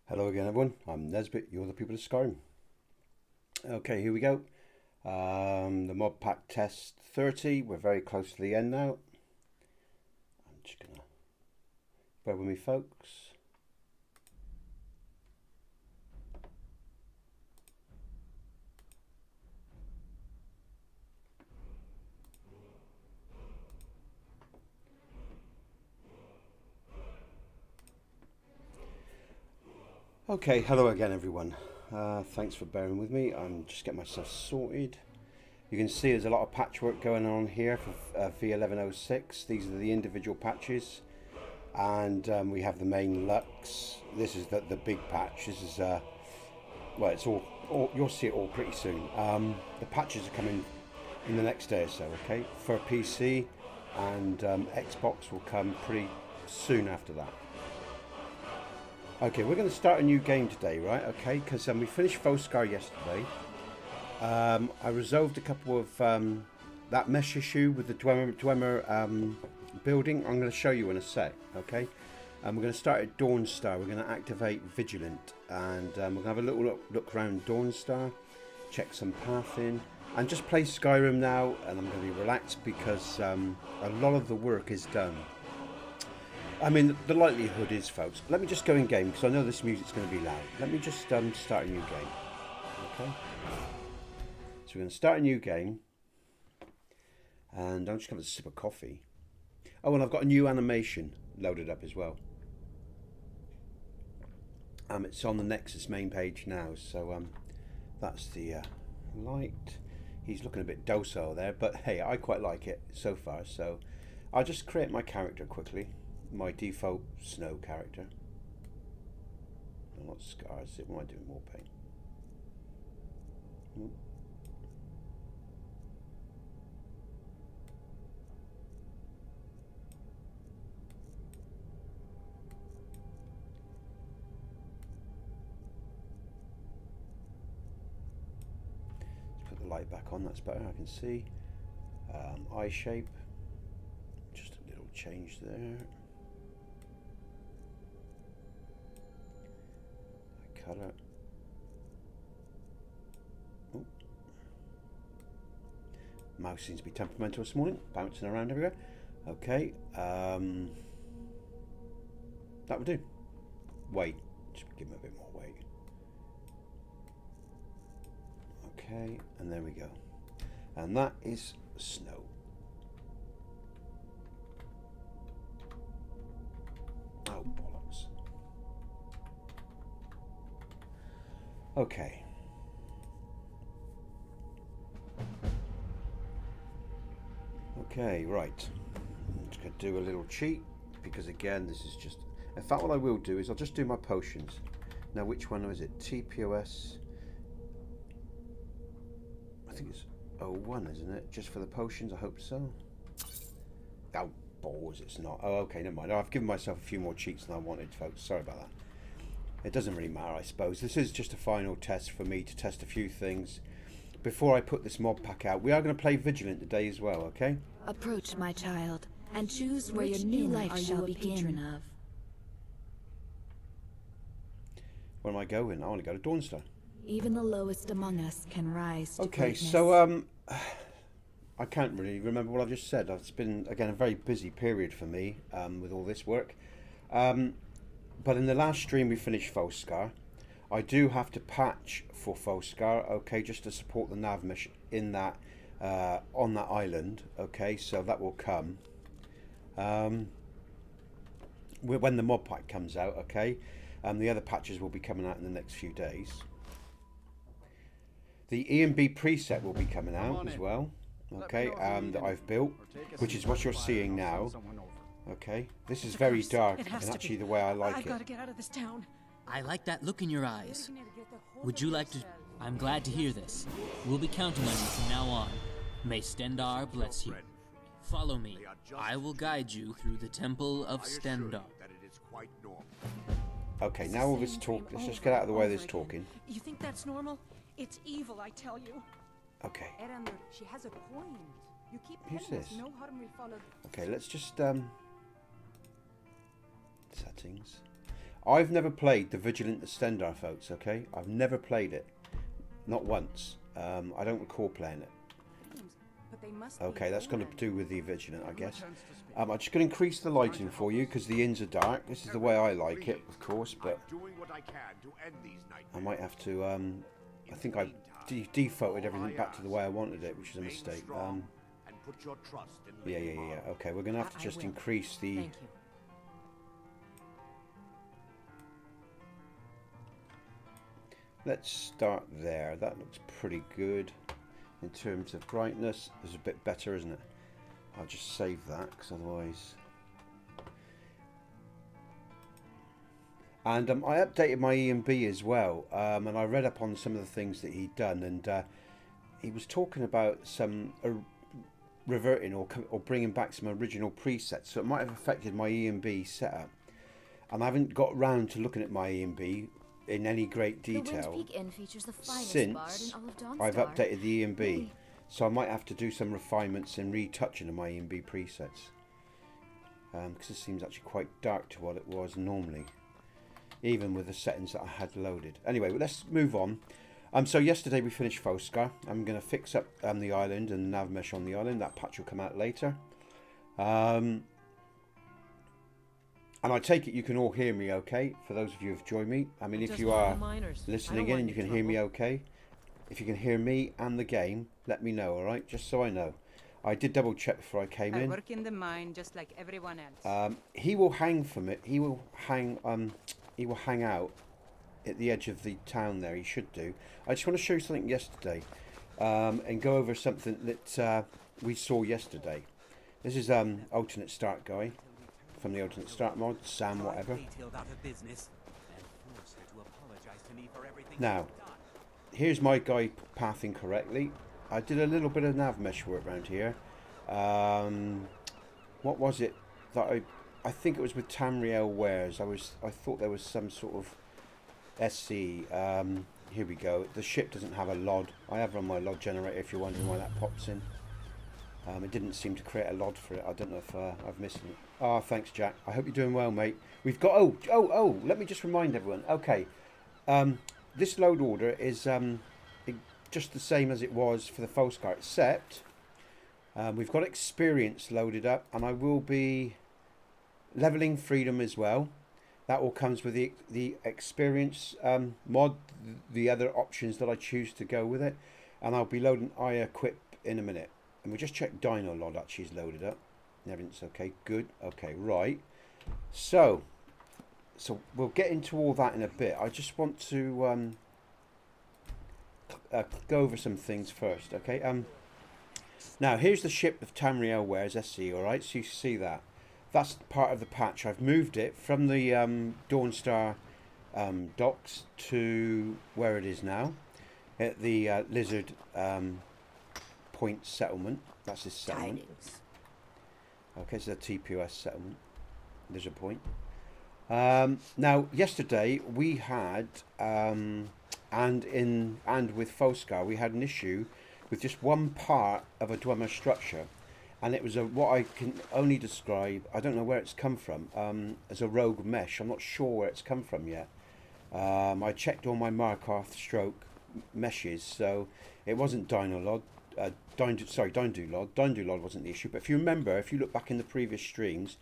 Hello again everyone, I'm Nesbit, you're the people of Skyrim. Okay, here we go. The mod pack test 30, we're very close to the end now. I'm just gonna bear with me folks. Okay, hello again everyone. Thanks for bearing with me. I'm just getting myself sorted. You can see there's a lot of patchwork going on here for V1106. These are the individual patches, and we have the main Lux. This is the big patch. This is well, it's all you'll see it all pretty soon. The patches are coming in the next day or so. Okay, for PC and Xbox will come pretty soon after that. Okay, we're going to start a new game today, right? Okay, because we finished Falkreath yesterday. I resolved a couple of that mesh issue with the Dwemer building. I'm going to show you in a sec, okay? We're going to start at Dawnstar. We're going to activate Vigilant, and we're going to have a little look around Dawnstar, check some pathing, and just play Skyrim now. And I'm going to be relaxed because a lot of the work is done. I mean, the likelihood is, folks, let me just go in game, because I know this music's going to be loud. Let me just start a new game. Okay? So we're going to start a new game. And I'm just going to have a sip of coffee. Oh, and I've got a new animation loaded up as well. It's on the Nexus main page now. So that's the light. He's looking a bit docile there, but hey, I quite like it so far. So I'll just create my character quickly. My default snow character. Not scars. What am I doing? More paint. Let's put the light back on. That's better. I can see. Eye shape. Just a little change there. Color. Oh. Mouse seems to be temperamental this morning, bouncing around everywhere. Okay, that will do. Weight, just give him a bit more weight. Okay, and there we go. And that is snow. Oh, bollocks. Okay. Okay, right. I'm just going to do a little cheat because again, this is just. In fact, what I will do is I'll just do my potions. Now, which one is it? TPOSC. I think it's 01, isn't it? Just for the potions, I hope so. Oh, balls, it's not. Oh, okay, never mind. I've given myself a few more cheats than I wanted, folks. Sorry about that. It doesn't really matter, I suppose. This is just a final test for me to test a few things before I put this mod pack out. We are going to play Vigilant today as well, okay? Approach, my child, and choose where your new life shall begin. Of. Where am I going? I want to go to Dawnstar. Even the lowest among us can rise to Okay, greatness. so I can't really remember what I've just said. It's been, again, a very busy period for me with all this work. But in the last stream we finished Falkreath. I do have to patch for Falkreath, okay, just to support the nav mission in that on that island, okay, so that will come when the mod pack comes out, okay. The other patches will be coming out in the next few days. The E&B preset will be coming out as well, okay, that I've built, which is what you're seeing now. Okay, this is very dark, and actually the way I like it. I gotta get out of this town. I like that look in your eyes. Would you like to... I'm glad to hear this. We'll be counting on you from now on. May Stendarr bless you. Follow me. I will guide you through the Temple of Stendarr. Okay, now all this talk, let's just get out of the way of this talking. You think that's normal? It's evil, I tell you. Okay. She has a point. You keep Who's telling us this? no harm will follow. Okay, let's just settings. I've never played the Vigilant Stendarr, folks, okay? I've never played it. Not once. I don't recall playing it. But they must Okay, be that's going to old. do with the Vigilant, I guess. I'm just going to increase the lighting for you because the inns are dark. This is the way I like it, of course, but I might have to... I think I defaulted everything back to the way I wanted it, which is a mistake. Yeah. Okay, we're going to have to just increase the... Thank you. Let's start there. That looks pretty good in terms of brightness. It's a bit better, isn't it? I'll just save that because otherwise... And I updated my E&B as well, and I read up on some of the things that he'd done, and he was talking about some reverting or bringing back some original presets, so it might have affected my E&B setup. And I haven't got round to looking at my E&B in any great detail since I've updated the E&B, so I might have to do some refinements and retouching of my E&B presets, because it seems actually quite dark to what it was normally, even with the settings that I had loaded. Anyway, let's move on. So yesterday we finished Falkreath. I'm going to fix up the island and nav mesh on the island. That patch will come out later. And I take it you can all hear me okay, for those of you who've joined me. I mean, if you are listening in and you can hear me okay, if you can hear me and the game, let me know, alright? Just so I know. I did double check before I came in. I work in the mine just like everyone else. He will hang from it. He will hang out at the edge of the town there. He should do. I just want to show you something yesterday, and go over something that we saw yesterday. This is alternate start guy from the alternate start mod, Sam whatever. Now, here's my guy pathing correctly. I did a little bit of nav mesh work around here. What was it that I think it was with Tamriel Wares. I thought there was some sort of SC. Here we go. The ship doesn't have a LOD. I have run my LOD generator if you're wondering why that pops in. It didn't seem to create a LOD for it. I don't know if I've missed it. Oh, thanks, Jack. I hope you're doing well, mate. We've got... Oh, let me just remind everyone. Okay. This load order is just the same as it was for the Falkreath, except we've got experience loaded up, and I will be leveling freedom as well. That all comes with the experience mod, the other options that I choose to go with it, and I'll be loading IEquip in a minute. And we just checked DynDOLOD actually is loaded up. Everything's okay. Good. Okay. Right. So we'll get into all that in a bit. I just want to go over some things first. Okay. Now here's the ship of Tamriel Wares SC. All right. So you see that. That's part of the patch. I've moved it from the Dawnstar docks to where it is now, at the Lizard Point settlement. That's his settlement. Okay, so the TPOSC settlement, Lizard Point. Now, yesterday we had, and with Falkreath, we had an issue with just one part of a Dwemer structure. And it was what I can only describe, I don't know where it's come from, as a rogue mesh. I'm not sure where it's come from yet. I checked all my Markarth stroke meshes, so it wasn't DynDOLOD. DynDOLOD. DynDOLOD wasn't the issue. But if you remember, if you look back in the previous streams,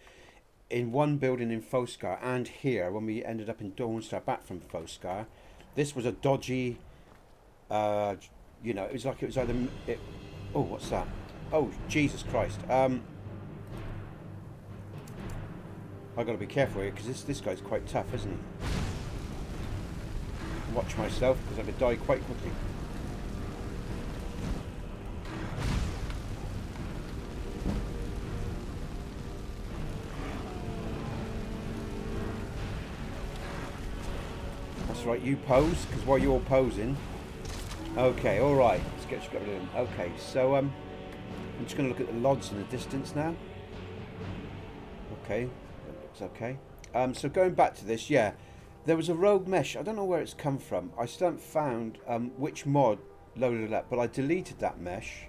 in one building in Falkreath and here, when we ended up in Dawnstar back from Falkreath, this was a dodgy, you know, it was like it was either... oh, what's that? Oh, Jesus Christ. I got to be careful here because this guy's quite tough, isn't he? Watch myself because I could die quite quickly. That's right, you pose, because while you're posing... Okay, alright, let's get rid of him. Okay, so I'm just going to look at the LODs in the distance now. Okay, that looks okay. So going back to this, yeah, there was a rogue mesh. I don't know where it's come from. I still haven't found which mod loaded it up, but I deleted that mesh,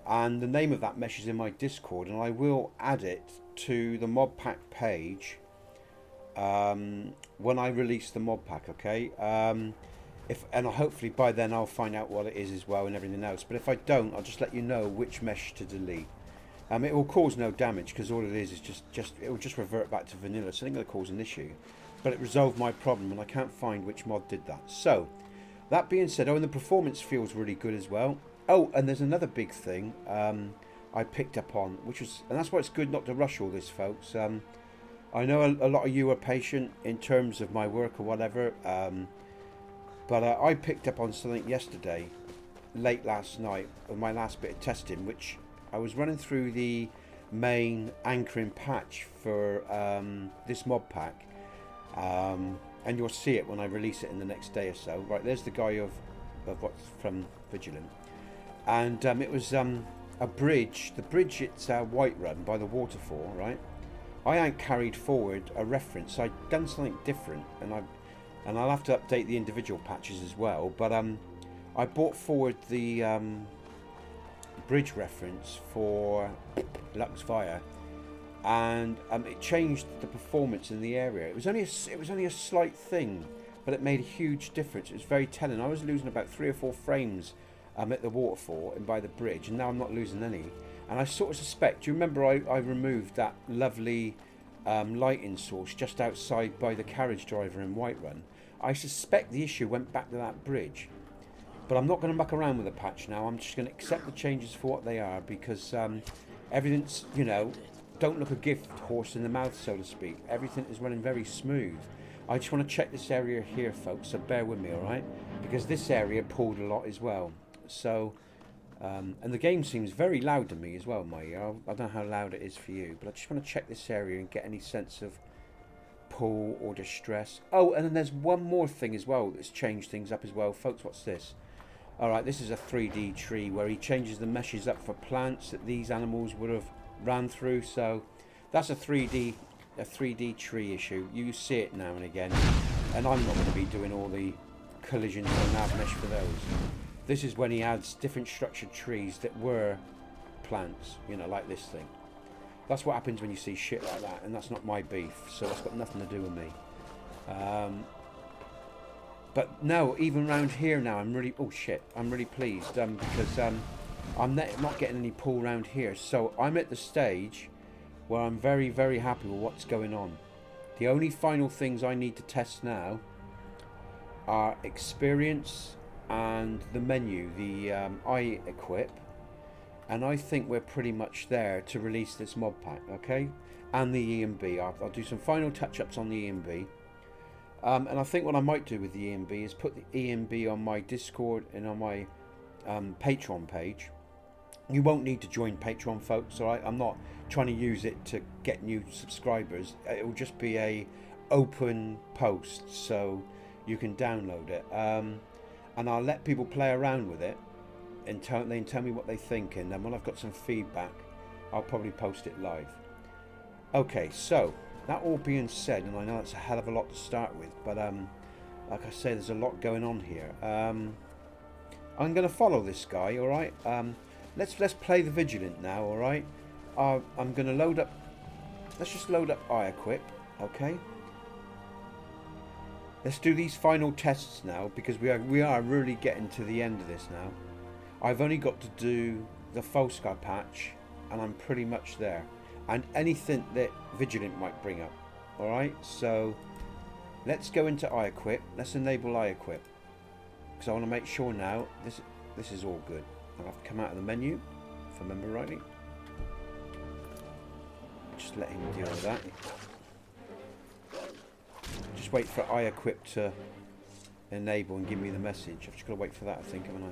and the name of that mesh is in my Discord, and I will add it to the mod pack page when I release the mod pack, okay? And hopefully by then I'll find out what it is as well and everything else. But if I don't, I'll just let you know which mesh to delete. It will cause no damage because all it is just it will just revert back to vanilla. So it ain't going to cause an issue. But it resolved my problem and I can't find which mod did that. So that being said, oh, and the performance feels really good as well. Oh, and there's another big thing I picked up on, which was, and that's why it's good not to rush all this, folks. I know a lot of you are patient in terms of my work or whatever. But I picked up on something yesterday, late last night, of my last bit of testing, which I was running through the main anchoring patch for this mod pack. And you'll see it when I release it in the next day or so. Right, there's the guy of what's from Vigilant. And it was a bridge. The bridge, it's Whiterun by the waterfall, right? I ain't carried forward a reference. I'd done something different, and I'll have to update the individual patches as well. But I brought forward the bridge reference for Lux Via, and it changed the performance in the area. It was only a slight thing, but it made a huge difference. It was very telling. I was losing about 3 or 4 frames at the waterfall and by the bridge, and now I'm not losing any. And I sort of suspect. Do you remember I removed that lovely lighting source just outside by the carriage driver in Whiterun? I suspect the issue went back to that bridge, but I'm not going to muck around with the patch now. I'm just going to accept the changes for what they are, because everything's, you know, don't look a gift horse in the mouth, so to speak. Everything is running very smooth. I just want to check this area here, folks, so bear with me, alright? Because this area pulled a lot as well. So, and the game seems very loud to me as well, my ear. I don't know how loud it is for you, but I just want to check this area and get any sense of pull or distress. Oh, and then there's one more thing as well that's changed things up as well, folks. What's this? Alright, this is a 3D tree where he changes the meshes up for plants that these animals would have ran through. So that's a 3D tree issue. You see it now and again, and I'm not going to be doing all the collisions on nav mesh for those. This is when he adds different structured trees that were plants, you know, like this thing. That's what happens when you see shit like that, and that's not my beef, so that's got nothing to do with me. But no, even around here now, I'm really pleased, because I'm not getting any pull around here. So I'm at the stage where I'm very, very happy with what's going on. The only final things I need to test now are experience and the menu, the IEquip. And I think we're pretty much there to release this mod pack, okay? And the E&B. I'll do some final touch-ups on the E&B. And I think what I might do with the E&B is put the E&B on my Discord and on my Patreon page. You won't need to join Patreon, folks, alright? I'm not trying to use it to get new subscribers. It will just be a open post, so you can download it. And I'll let people play around with it. And tell me what they think, and then when I've got some feedback, I'll probably post it live. Okay, so that all being said, and I know it's a hell of a lot to start with, but like I say, there's a lot going on here. I'm going to follow this guy, all right? Let's play the Vigilant now, all right? I'm going to load up. Let's just load up IEquip, okay? Let's do these final tests now, because we are really getting to the end of this now. I've only got to do the Falkreath patch, and I'm pretty much there. And anything that Vigilant might bring up. Alright, so let's go into IEquip. Let's enable IEquip, because I want to make sure now this is all good. I'll have to come out of the menu, if I remember rightly. Just let him deal with that. Just wait for IEquip to enable and give me the message. I've just got to wait for that, I think, haven't I?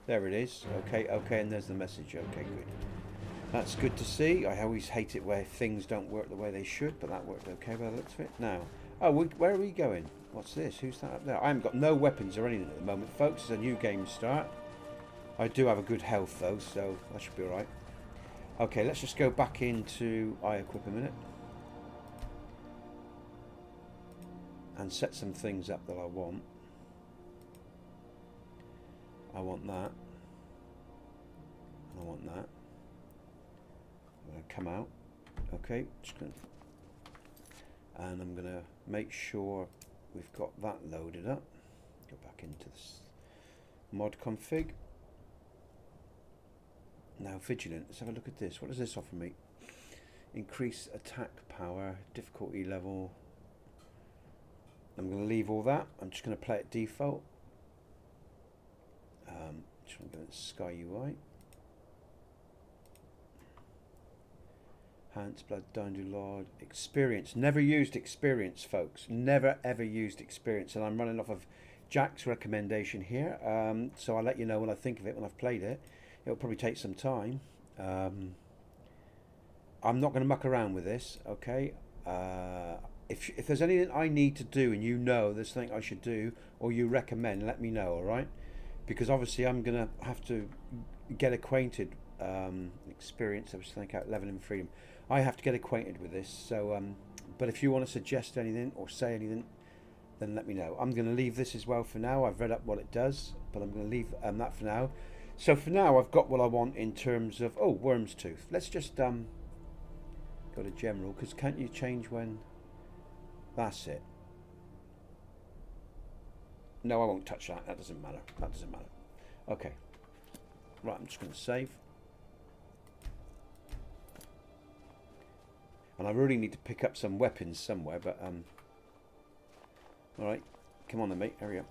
There it is. Okay, and there's the message. Okay, good. That's good to see. I always hate it where things don't work the way they should, but that worked okay by the looks of it. Now, where are we going? What's this? Who's that up there? I haven't got no weapons or anything at the moment, folks. It's a new game start. I do have a good health, though, so that should be alright. Okay, let's just go back into IEquip a minute. And set some things up that I want. I want that. I want that. I'm going to come out. Okay, just going to And I'm going to make sure we've got that loaded up. Go back into this mod config. Now Vigilant, let's have a look at this. What does this offer me? Increase attack power, difficulty level. I'm going to leave all that. I'm just going to play it default. Just want to go to Sky UI. Hans Blood, DynDOLOD, experience. Never used experience, folks. Never ever used experience. And I'm running off of Jack's recommendation here. So I'll let you know when I think of it when I've played it. It'll probably take some time. I'm not going to muck around with this, okay? If there's anything I need to do and you know there's something I should do or you recommend, let me know, all right? Because obviously I'm going to have to get acquainted. Experience, I was thinking out level in freedom. I have to get acquainted with this. So, but if you want to suggest anything or say anything, then let me know. I'm going to leave this as well for now. I've read up what it does, but I'm going to leave that for now. So for now, I've got what I want in terms of... Oh, Worm's Tooth. Let's just go to General, because can't you change when... That's it. No, I won't touch that. That doesn't matter. That doesn't matter. Okay. Right, I'm just going to save. And I really need to pick up some weapons somewhere, but... Alright. Come on then, mate. Hurry up.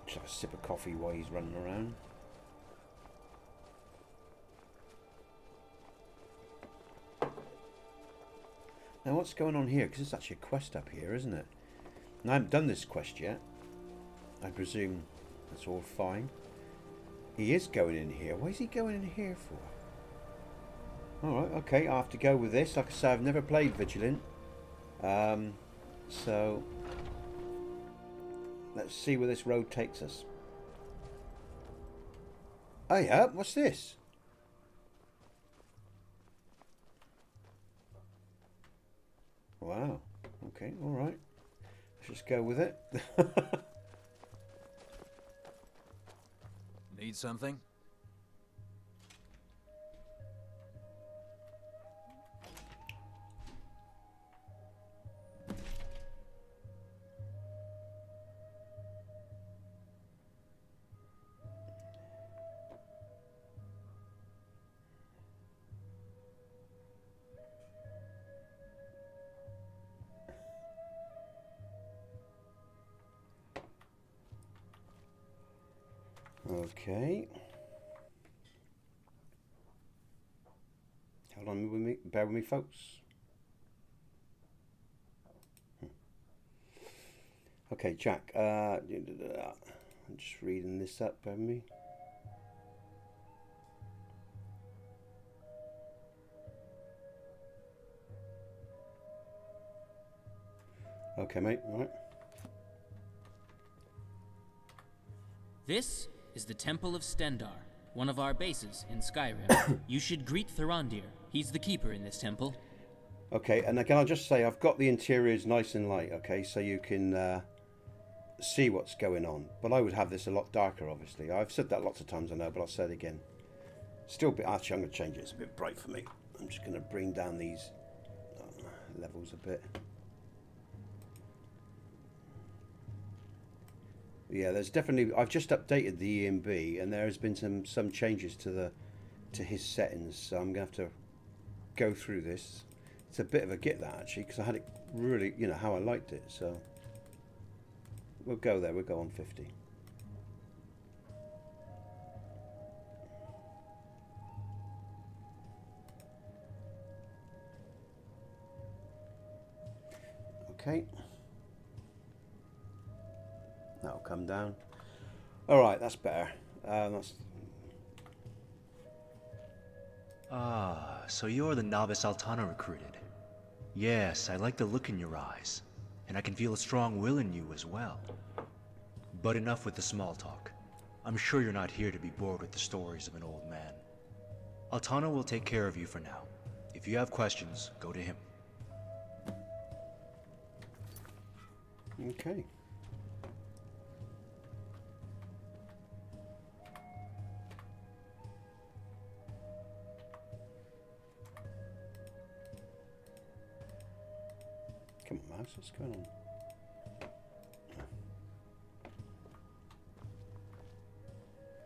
Just have a sip of coffee while he's running around. Now what's going on here? Because it's actually a quest up here, isn't it? And I haven't done this quest yet. I presume that's all fine. He is going in here. Why is he going in here for? Alright, okay, I have to go with this. Like I say, I've never played Vigilant. So let's see where this road takes us. Oh yeah, what's this? Wow. Okay, alright. Let's just go with it. Need something? Okay. Hold on with me, bear with me, folks. Okay, Jack. I'm just reading this up, bear with me. Okay, mate. All right. This is the Temple of Stendarr, one of our bases in Skyrim. You should greet Thurandir. He's the keeper in this temple. Okay, and again, I'll just say I've got the interiors nice and light, okay, so you can see what's going on. But I would have this a lot darker, obviously. I've said that lots of times, I know, but I'll say it again. Still a bit... Actually, I'm going to change it. It's a bit bright for me. I'm just going to bring down these levels a bit. Yeah, there's definitely... I've just updated the EMB, and there has been some changes to his settings, so I'm going to have to go through this. It's a bit of a get, that, actually, because I had it really, you know, how I liked it, so... We'll go there, we'll go on 50. Okay. That'll come down. Alright, that's better. So you're the novice Altana recruited. Yes, I like the look in your eyes. And I can feel a strong will in you as well. But enough with the small talk. I'm sure you're not here to be bored with the stories of an old man. Altana will take care of you for now. If you have questions, go to him. Okay. Come on, What's going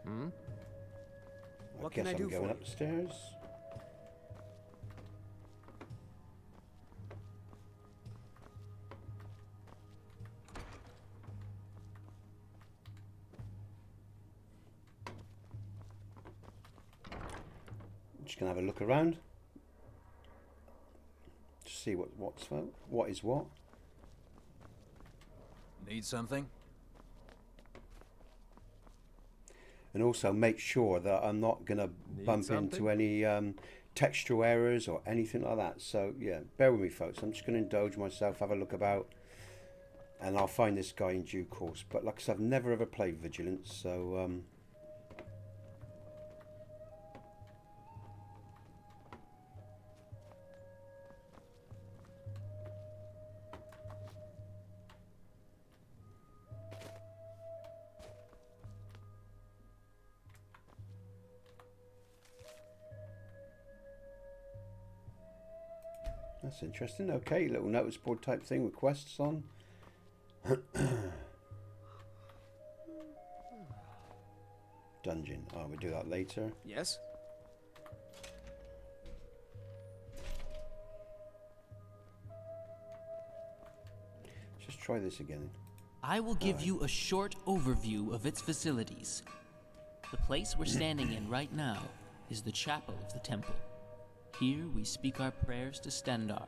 on? What guess can I I'm do going for you? upstairs. I'm just gonna have a look around to see what is what. Need something? And also make sure that I'm not going to bump into any textual errors or anything like that. So yeah, bear with me folks. I'm just going to indulge myself, have a look about, and I'll find this guy in due course. But like I said, I've never ever played Vigilant, so that's interesting. Okay, little notice board type thing with quests on. Dungeon. Oh, we'll do that later. Yes? Just try this again. I will give you a short overview of its facilities. The place we're standing in right now is the chapel of the temple. Here we speak our prayers to Stendar.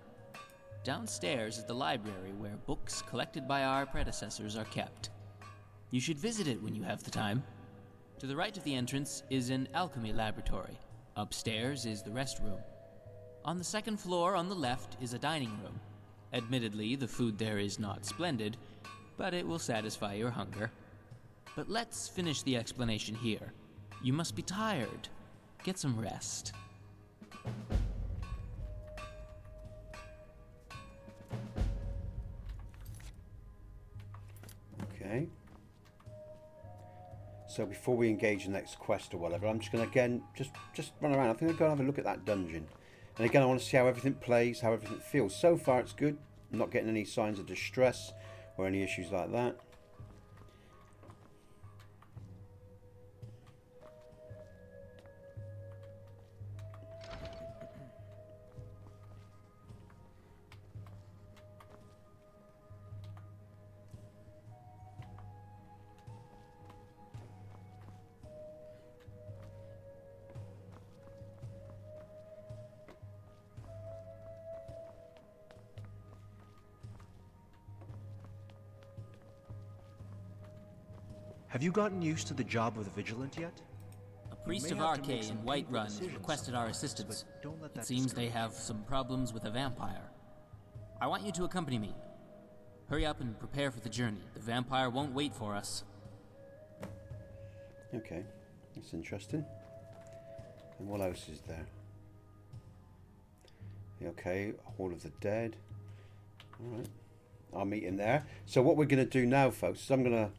Downstairs is the library where books collected by our predecessors are kept. You should visit it when you have the time. To the right of the entrance is an alchemy laboratory. Upstairs is the rest room. On the second floor on the left is a dining room. Admittedly, the food there is not splendid, but it will satisfy your hunger. But let's finish the explanation here. You must be tired. Get some rest. Okay. So before we engage the next quest or whatever, I'm just going to again just run around. I think I'll go and have a look at that dungeon. And again, I want to see how everything plays, how everything feels. So far, it's good. I'm not getting any signs of distress or any issues like that. Have you gotten used to the job of the Vigilant yet? A priest may of have to make Arcane some in Whiterun painful has decisions requested our sometimes, assistance. but don't let It that seems they discourage have some problems with a vampire. I want you to accompany me. Hurry up and prepare for the journey. The vampire won't wait for us. Okay, that's interesting. And what else is there? Okay, Hall of the Dead. Alright, I'll meet him there. So what we're going to do now, folks, is I'm going to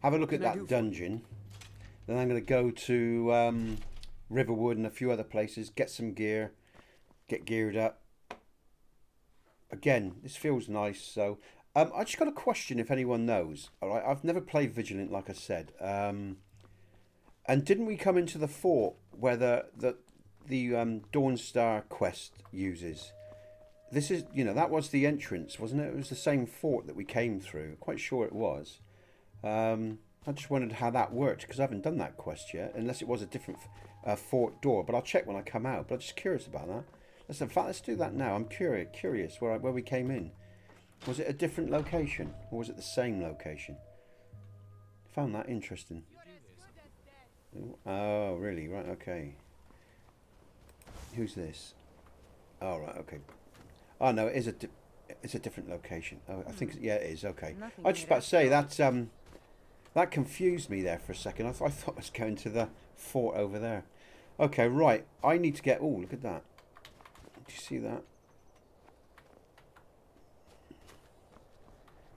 have a look at that dungeon. Then I'm going to go to Riverwood and a few other places, get some gear, get geared up. Again, this feels nice. So I just got a question if anyone knows. All right, I've never played Vigilant, like I said. And didn't we come into the fort where the Dawnstar quest uses? This is, you know, that was the entrance, wasn't it? It was the same fort that we came through. Quite sure it was. I just wondered how that worked because I haven't done that quest yet, unless it was a different fort door. But I'll check when I come out. But I'm just curious about that. In fact, let's do that now. I'm curious where we came in. Was it a different location or was it the same location? Found that interesting. Oh, really? Right, okay. Who's this? Oh, right, okay. Oh, no, it is it's a different location. Oh, I think, yeah, it is, okay. I was just about to say, that confused me there for a second. I thought I was going to the fort over there. Okay, right. I need to get... Oh, look at that. Do you see that?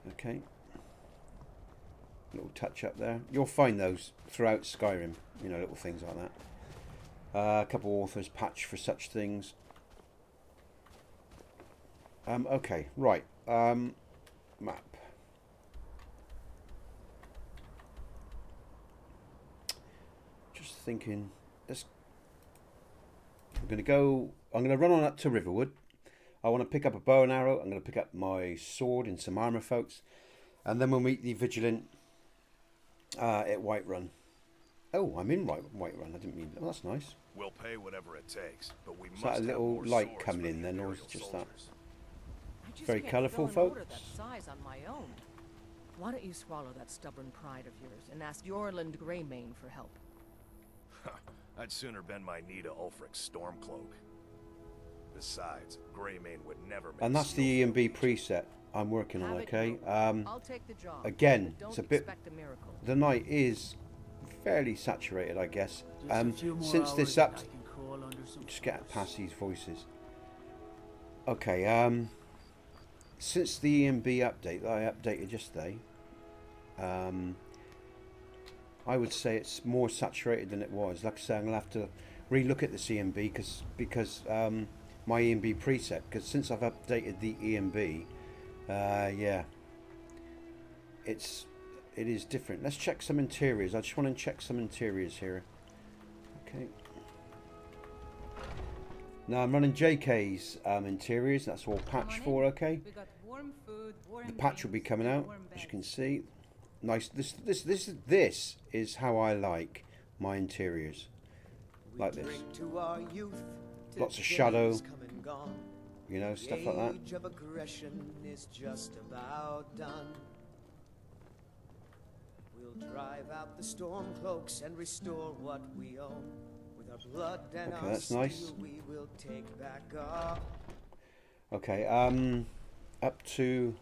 Okay. Little touch up there. You'll find those throughout Skyrim. You know, little things like that. A couple authors patch for such things. Okay, right. Map. Just thinking, I'm going to run on up to Riverwood. I want to pick up a bow and arrow. I'm going to pick up my sword and some armor, folks. And then we'll meet the Vigilant at Whiterun. Oh, I'm in Whiterun. I didn't mean that. Oh, that's nice. We'll pay whatever it takes, but we Is must that a have little more light swords coming for in the then, or is Imperial it just that? soldiers. I just Very can't colourful, fill an order folks. that size on my own. Why don't you swallow that stubborn pride of yours and ask Yorland Greymane for help? I'd sooner bend my knee to Ulfric's Stormcloak. Besides, Greymane would never make And that's the seal E&B for legions. preset I'm working on, Have it okay? your way. I'll take the job. Again, but don't it's a bit... expect a miracle. The night is fairly saturated, I guess. Since this up, up... Just get past these voices. Okay, since the E&B update that I updated yesterday, I would say it's more saturated than it was. Like I say, I'm going to have to re-look at this E&B because my E&B preset, because since I've updated the E&B, yeah, it is different. Let's check some interiors. I just want to check some interiors here. Okay. Now I'm running JK's interiors. That's all patch for. Okay. We got warm food, warm The patch will be drinks, coming out, warm as you beds. can see. Nice. This is how I like my interiors. Like this. Lots of shadow. You know, stuff like that. Age of aggression is just about done. We'll drive out the storm cloaks and restore what we own. With our blood and Okay, our that's steel, nice. we will take back our... Okay, up to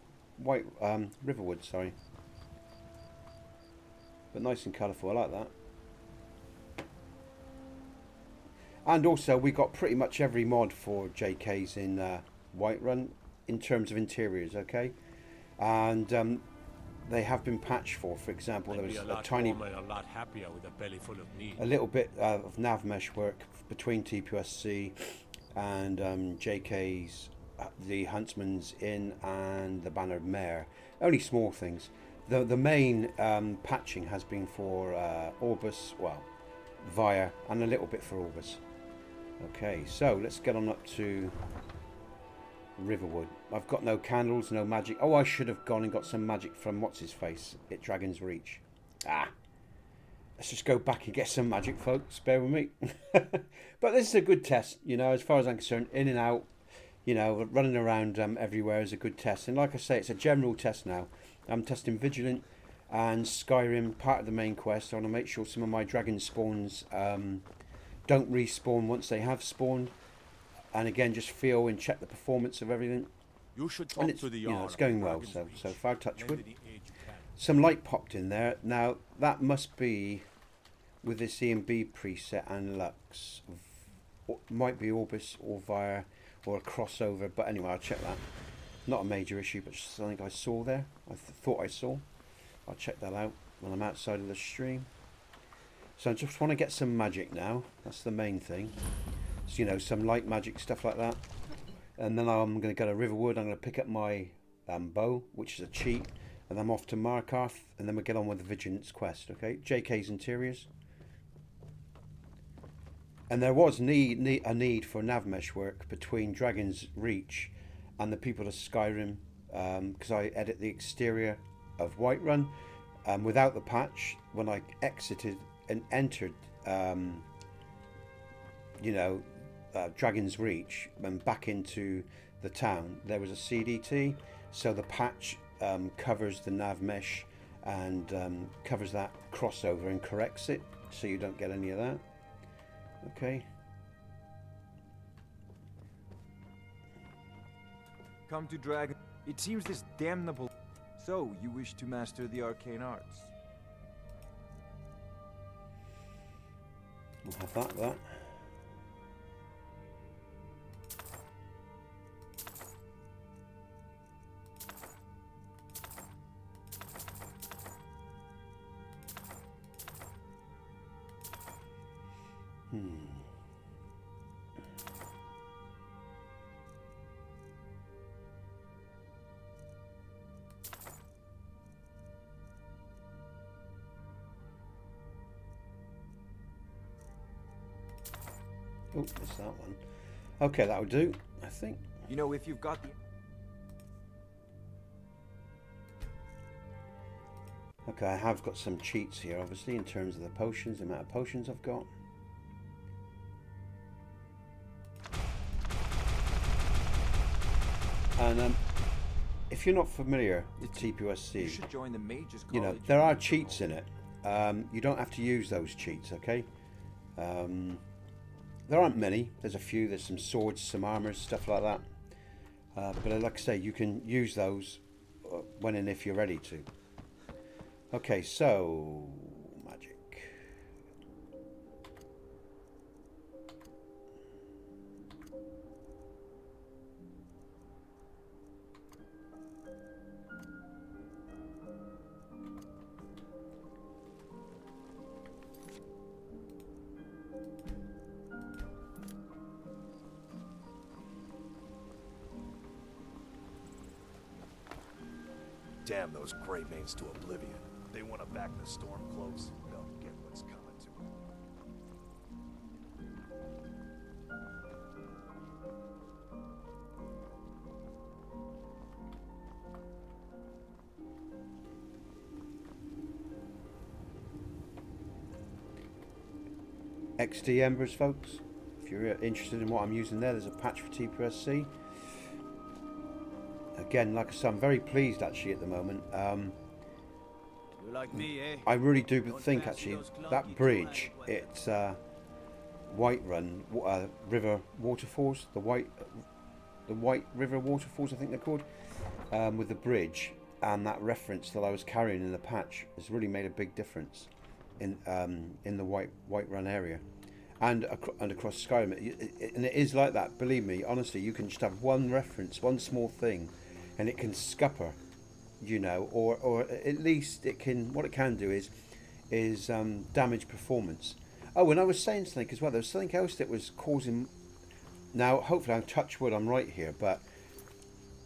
Riverwood, sorry. But nice and colourful, I like that. And also, we got pretty much every mod for JK's in Whiterun in terms of interiors, okay? And they have been patched for example, there was a tiny... a lot happier with a belly full of meat. A little bit of nav mesh work between TPOSC and JK's, the Huntsman's Inn and the Bannered Mare. Only small things. The main patching has been for Orbis, well, Via, and a little bit for Orbis. Okay, so let's get on up to Riverwood. I've got no candles, no magic. Oh, I should have gone and got some magic from what's-his-face at Dragon's Reach. Ah. Let's just go back and get some magic, folks. Bear with me. But this is a good test, you know, as far as I'm concerned. In and out, you know, running around everywhere is a good test. And like I say, it's a general test now. I'm testing Vigilant and Skyrim, part of the main quest. I want to make sure some of my dragon spawns don't respawn once they have spawned. And again, just feel and check the performance of everything. You should And talk it's, to the you know, Jarl it's of going well, Dragon's so Reach. far, touch wood. Maybe the age can. Some light popped in there. Now, that must be with this E&B preset and Lux. Might be Orbis or Via or a crossover, but anyway, I'll check that. Not a major issue, but just something I saw there. I thought I saw. I'll check that out when I'm outside of the stream. So I just want to get some magic now. That's the main thing. So, you know, some light magic, stuff like that. And then I'm going to go to Riverwood. I'm going to pick up my bow, which is a cheat. And I'm off to Markarth. And then we'll get on with the Vigilance quest, okay? JK's interiors. And there was a need for nav mesh work between Dragon's Reach and the People of Skyrim. Because I edit the exterior of Whiterun. Without the patch, when I exited and entered, you know, Dragon's Reach and back into the town, there was a CDT, so the patch covers the nav mesh and covers that crossover and corrects it, so you don't get any of that. Okay. Come to Dragon. It seems this damnable. So, you wish to master the arcane arts? We'll have that. Oh, it's that one. Okay, that'll do, I think. You know, if you've got the... Okay, I have got some cheats here, obviously, in terms of the potions, the amount of potions I've got. And if you're not familiar with TPOSC, You should join the Mages you know, College. there are cheats in it. You don't have to use those cheats, okay? There aren't many. There's a few. There's some swords, some armors, stuff like that. But like I say, you can use those when and if you're ready to. Okay, so magic. Damn those Greymanes to oblivion. They want to back the Stormcloaks. They'll get what's coming to them. XD Embers, folks. If you're interested in what I'm using there's a patch for TPOSC. Again, like I said, I'm very pleased actually at the moment. You like me, eh? I really do think actually that bridge, it's Whiterun River Waterfalls, the White River Waterfalls, I think they're called, with the bridge and that reference that I was carrying in the patch has really made a big difference in the Whiterun area and across Skyrim. And it is like that. Believe me, honestly, you can just have one reference, one small thing, and it can scupper, you know, or at least it can. What it can do is damage performance. Oh, and I was saying something as well. There was something else that was causing. Now, hopefully, I'm touch wood. I'm right here, but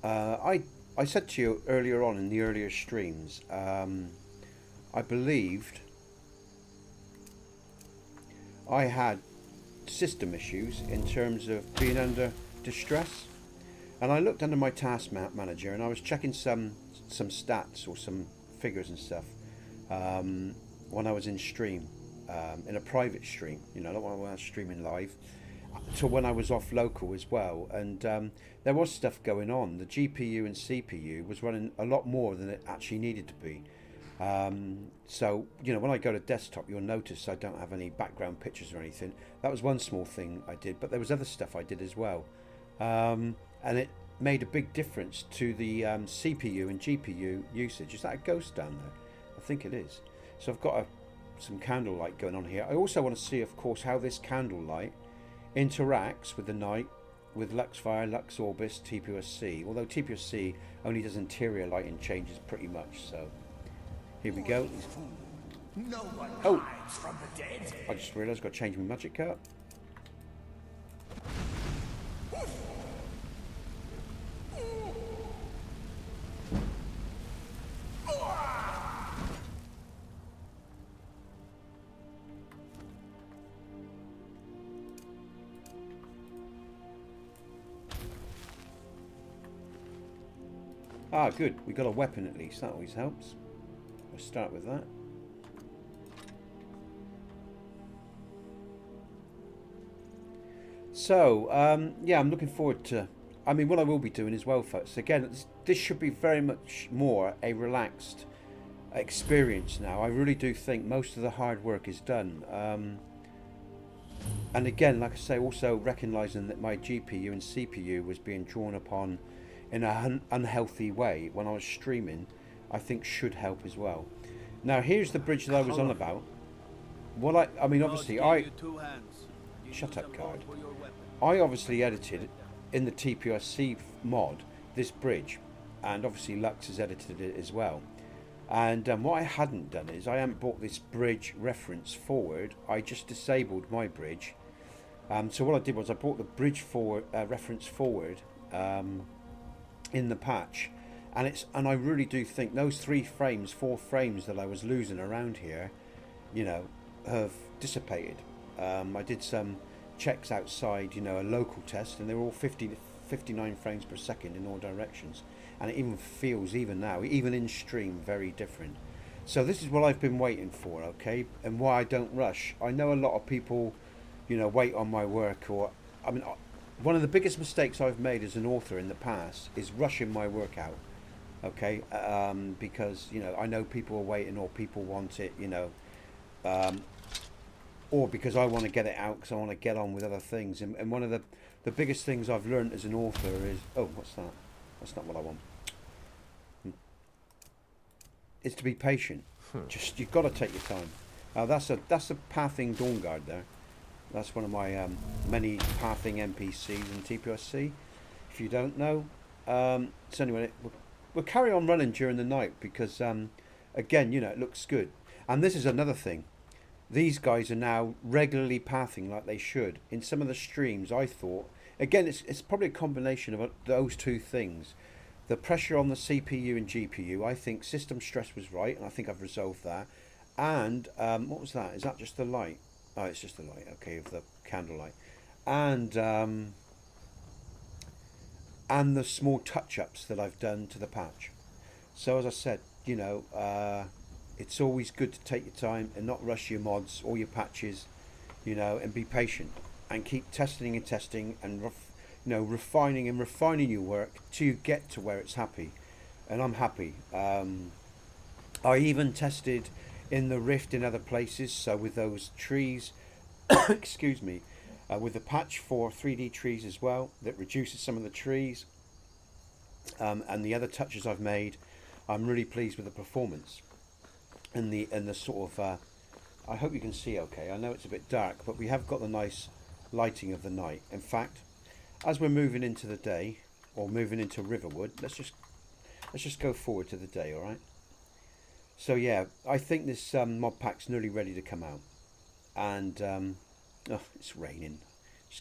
I said to you earlier on in the earlier streams, I believed I had system issues in terms of being under distress, and I looked under my task manager and I was checking some stats or some figures and stuff when I was in stream, in a private stream, you know, not when I was streaming live, to when I was off local as well, and there was stuff going on. The GPU and CPU was running a lot more than it actually needed to be. So, you know, when I go to desktop, you'll notice I don't have any background pictures or anything. That was one small thing I did, but there was other stuff I did as well. And it made a big difference to the CPU and GPU usage. Is that a ghost down there? I think it is. So I've got some candlelight going on here. I also want to see, of course, how this candlelight interacts with the night, with Lux Via, Lux Orbis, TPOSC. Although TPOSC only does interior lighting changes pretty much, so... Here we go. No one hides from the dead. I just realised I've got to change my magic card. Ah, good. We got a weapon at least. That always helps. We'll start with that. So, yeah, I'm looking forward to... I mean, what I will be doing as well, folks, again, this should be very much more a relaxed experience now. I really do think most of the hard work is done. And again, like I say, also recognising that my GPU and CPU was being drawn upon in an unhealthy way when I was streaming, I think should help as well. Now here's the bridge that I was on about. What I mean, obviously shut up, card. I obviously edited in the TPOSC mod this bridge, and obviously Lux has edited it as well. And what I hadn't done is I hadn't brought this bridge reference forward. I just disabled my bridge. So what I did was I brought the bridge forward reference forward in the patch. And I really do think those 4 frames that I was losing around here, you know, have dissipated. I did some checks outside, you know, a local test, and they're all 59 frames per second in all directions, and it even feels, even now, even in stream, very different. So this is what I've been waiting for, okay, and why I don't rush. I know a lot of people, you know, wait on my work, or I mean, one of the biggest mistakes I've made as an author in the past is rushing my work out, okay, because, you know, I know people are waiting, or people want it, you know, or because I want to get it out because I want to get on with other things. And one of the biggest things I've learned as an author is, oh, what's that? That's not what I want. Is to be patient. Just, you've got to take your time. That's a pathing Dawnguard there. That's one of my many pathing NPCs in TPOSC. If you don't know, so anyway, we'll carry on running during the night because, again, you know, it looks good. And this is another thing. These guys are now regularly pathing like they should. In some of the streams, I thought, again, it's probably a combination of those two things. The pressure on the CPU and GPU, I think system stress was right, and I think I've resolved that. And what was that? Is that just the light? Oh, it's just the light, okay, of the candlelight. And the small touch-ups that I've done to the patch. So as I said, you know, it's always good to take your time and not rush your mods or your patches, you know, and be patient and keep testing and testing and refining and refining your work till you get to where it's happy. And I'm happy. I even tested in the Rift in other places, so with those trees, excuse me, with the patch for 3D trees as well, that reduces some of the trees, and the other touches I've made, I'm really pleased with the performance. And the sort of, I hope you can see okay. I know it's a bit dark, but we have got the nice lighting of the night. In fact, as we're moving into the day, or moving into Riverwood, let's just go forward to the day, all right? So yeah, I think this mod pack's nearly ready to come out, and oh, it's raining.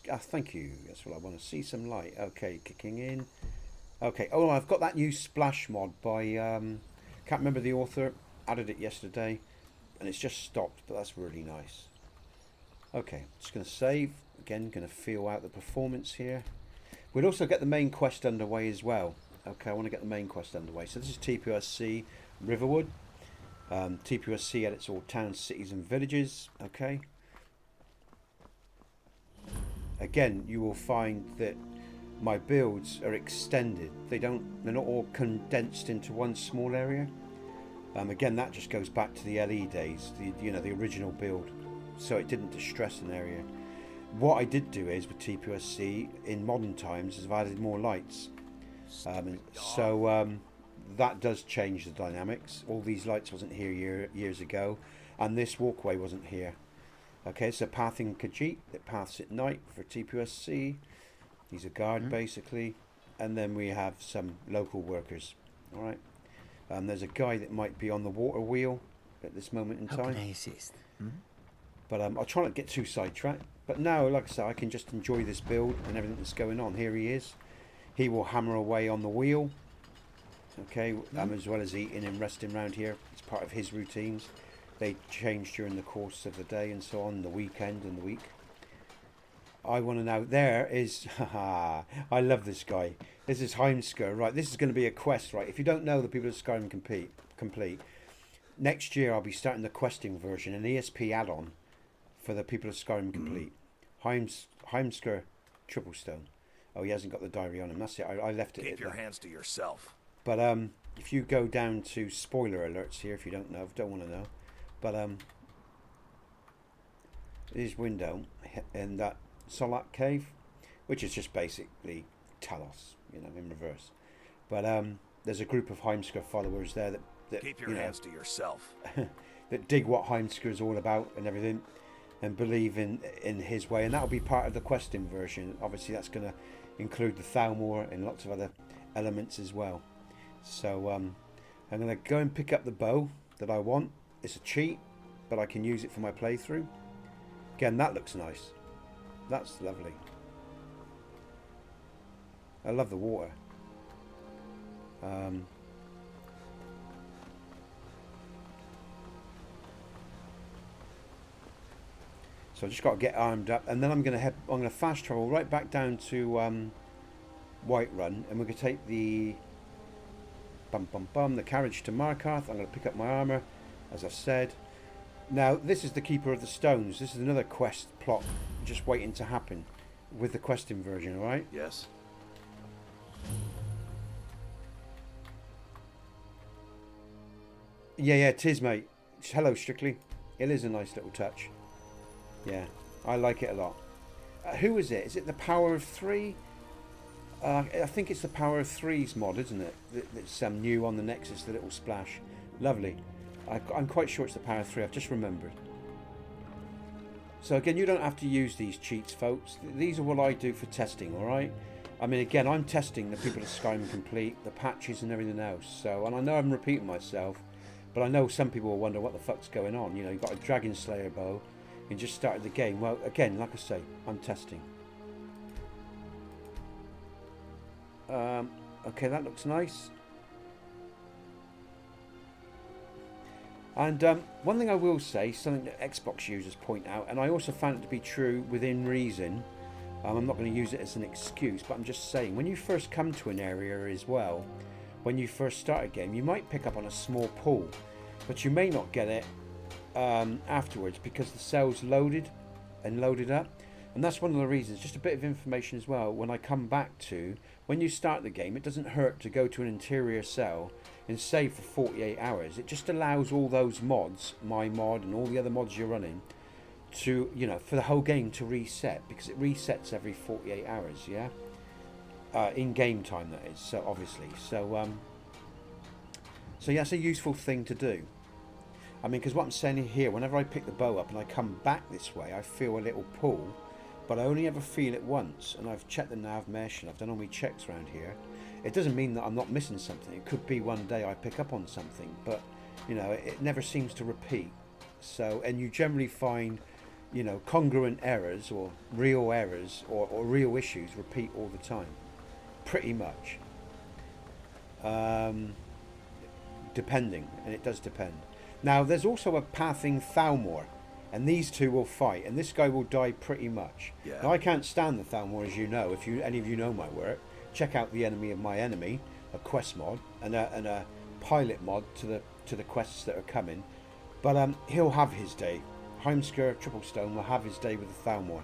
Thank you. That's what I want to see, some light. Okay, kicking in. Okay. Oh, I've got that new splash mod by can't remember the author. Added it yesterday, and it's just stopped, but that's really nice. Okay, just going to save again. Going to feel out the performance here. We'll also get the main quest underway as well. Okay, I want to get the main quest underway. So this is TPOSC Riverwood. TPOSC edits all towns, cities, and villages. Okay. Again, you will find that my builds are extended. They're not all condensed into one small area. Again, that just goes back to the LE days, the original build, so it didn't distress an area. What I did do is with TPOSC in modern times is I've added more lights, so that does change the dynamics. All these lights wasn't here years ago, and this walkway wasn't here. Okay, so pathing Khajiit, it paths at night for TPOSC. He's a guard basically, and then we have some local workers. All right. There's a guy that might be on the water wheel at this moment in time. How can I assist? But I'll try not to get too sidetracked. But now, like I said, I can just enjoy this build and everything that's going on. Here he is. He will hammer away on the wheel. Okay, as well as eating and resting around here. It's part of his routines. They change during the course of the day and so on, the weekend and the week. I want to know, there is, haha, I love this guy. This is Heimsker, right, this is going to be a quest, right, if you don't know the People of Skyrim Complete, next year I'll be starting the questing version, an ESP add-on for the People of Skyrim Complete. Heimsker Triplestone. Oh, he hasn't got the diary on him, that's it, I left it. Keep your hands to yourself. But if you go down to spoiler alerts here, if you don't want to know, but his window in that Solak cave, which is just basically Talos, in reverse. But there's a group of Heimsker followers there that keep your hands to yourself. that dig what Heimsker is all about and everything, and believe in his way, and that'll be part of the questing version. Obviously, that's going to include the Thalmor and lots of other elements as well. So I'm going to go and pick up the bow that I want. It's a cheat, but I can use it for my playthrough. Again, that looks nice. That's lovely. I love the water. So I just got to get armed up, and then I'm going to fast travel right back down to Whiterun, and we're going to take the the carriage to Markarth. I'm going to pick up my armor, as I've said. Now, this is the Keeper of the Stones. This is another quest plot just waiting to happen with the quest inversion, all right? Yes. Yeah, it is, mate. Hello, Strictly. It is a nice little touch. Yeah, I like it a lot. Who is it? Is it the Power of 3? I think it's the Power of 3's mod, isn't it? That's new on the Nexus, the little splash. Lovely. I'm quite sure it's the Power of 3. I've just remembered. So again, you don't have to use these cheats, folks. These are what I do for testing, all right? I mean, again, I'm testing the People of Skyrim Complete, the patches and everything else. So, and I know I'm repeating myself, but I know some people will wonder what the fuck's going on. You know, you've got a Dragon Slayer bow and just started the game. Well, again, like I say, I'm testing. Okay, that looks nice. And one thing I will say, something that Xbox users point out, and I also found it to be true within reason. I'm not going to use it as an excuse, but I'm just saying, when you first come to an area as well, when you first start a game, you might pick up on a small pool, but you may not get it afterwards because the cell's loaded and loaded up. And that's one of the reasons, just a bit of information as well, when I come back to, when you start the game, it doesn't hurt to go to an interior cell and save for 48 hours. It just allows all those mods, my mod and all the other mods you're running, to, you know, for the whole game to reset, because it resets every 48 hours, yeah? In game time, that is, so obviously. So yeah, it's a useful thing to do. I mean, because what I'm saying here, whenever I pick the bow up and I come back this way, I feel a little pull, but I only ever feel it once, and I've checked the nav mesh and I've done all my checks around here. It doesn't mean that I'm not missing something. It could be one day I pick up on something, but you know, it never seems to repeat. So, and you generally find, you know, congruent errors or real real issues repeat all the time, pretty much. Depending, and it does depend. Now, there's also a pathing Thalmor, and these two will fight, and this guy will die pretty much. Yeah. Now, I can't stand the Thalmor, as you know. If any of you know my work, check out the Enemy of My Enemy, a quest mod, and a pilot mod to the quests that are coming. But he'll have his day. Heimskr Triplestone will have his day with the Thalmor.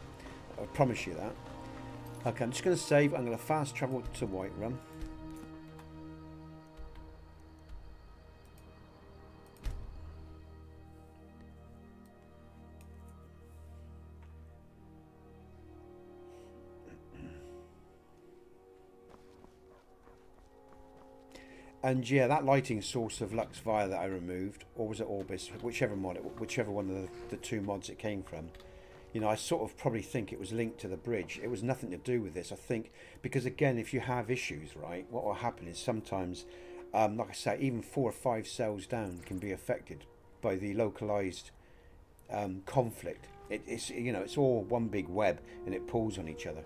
I promise you that. Okay, I'm just going to save. I'm going to fast travel to Whiterun. And yeah, that lighting source of Lux Via that I removed, or was it Orbis, whichever one of the two mods it came from, you know, I sort of probably think it was linked to the bridge. It was nothing to do with this, I think, because again, if you have issues, right, what will happen is sometimes, like I say, even 4 or 5 cells down can be affected by the localized conflict. It's you know, it's all one big web and it pulls on each other.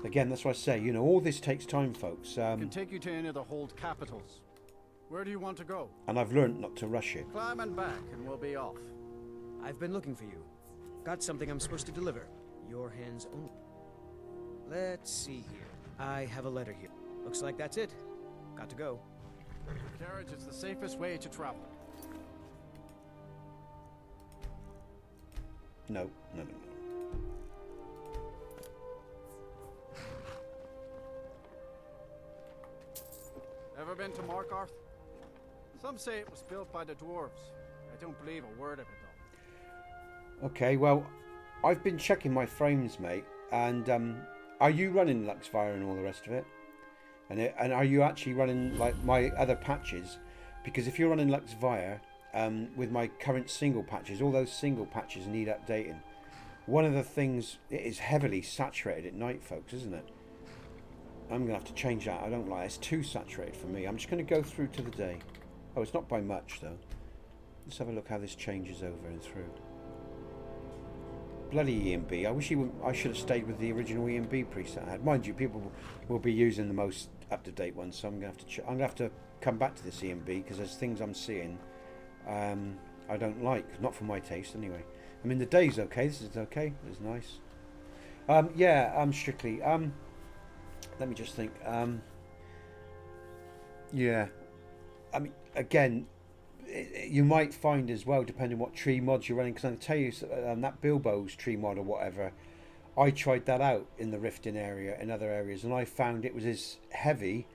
Again, that's what I say, you know, all this takes time, folks. Can take you to any of the hold capitals. Where do you want to go? And I've learned not to rush it. Climb and back, and we'll be off. I've been looking for you. Got something I'm supposed to deliver. Your hands only. Let's see here. I have a letter here. Looks like that's it. Got to go. Carriage is the safest way to travel. No. Ever been to Markarth? Some say it was built by the dwarves. I don't believe a word of it, though. Okay, well, I've been checking my frames, mate, and are you running Lux Via and all the rest of it? And are you actually running like my other patches? Because if you're running Lux Via with my current single patches, all those single patches need updating. One of the things, it is heavily saturated at night, folks, isn't it? I'm going to have to change that. I don't like it. It's too saturated for me. I'm just going to go through to the day. Oh, it's not by much, though. Let's have a look how this changes over and through. Bloody EMB. I wish I should have stayed with the original EMB preset I had. Mind you, people will be using the most up-to-date one, so I'm going to have to come back to this EMB because there's things I'm seeing I don't like. Not for my taste, anyway. I mean, the day's okay. This is okay. It's nice. Yeah, strictly. Let me just think. Yeah. I mean, again, you might find as well, depending what tree mods you're running, because I can tell you that Bilbo's tree mod or whatever, I tried that out in the Riften area and other areas, and I found it was as heavy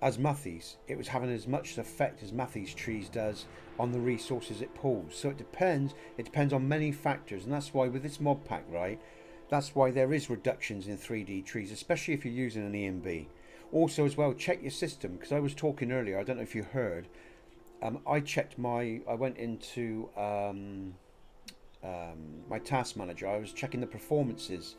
as Matthys. It was having as much effect as Matthys trees does on the resources it pulls. So it depends on many factors, and that's why with this mod pack, right, that's why there is reductions in 3D trees, especially if you're using an EMB. Also as well, check your system, because I was talking earlier, I don't know if you heard, I went into my task manager. I was checking the performances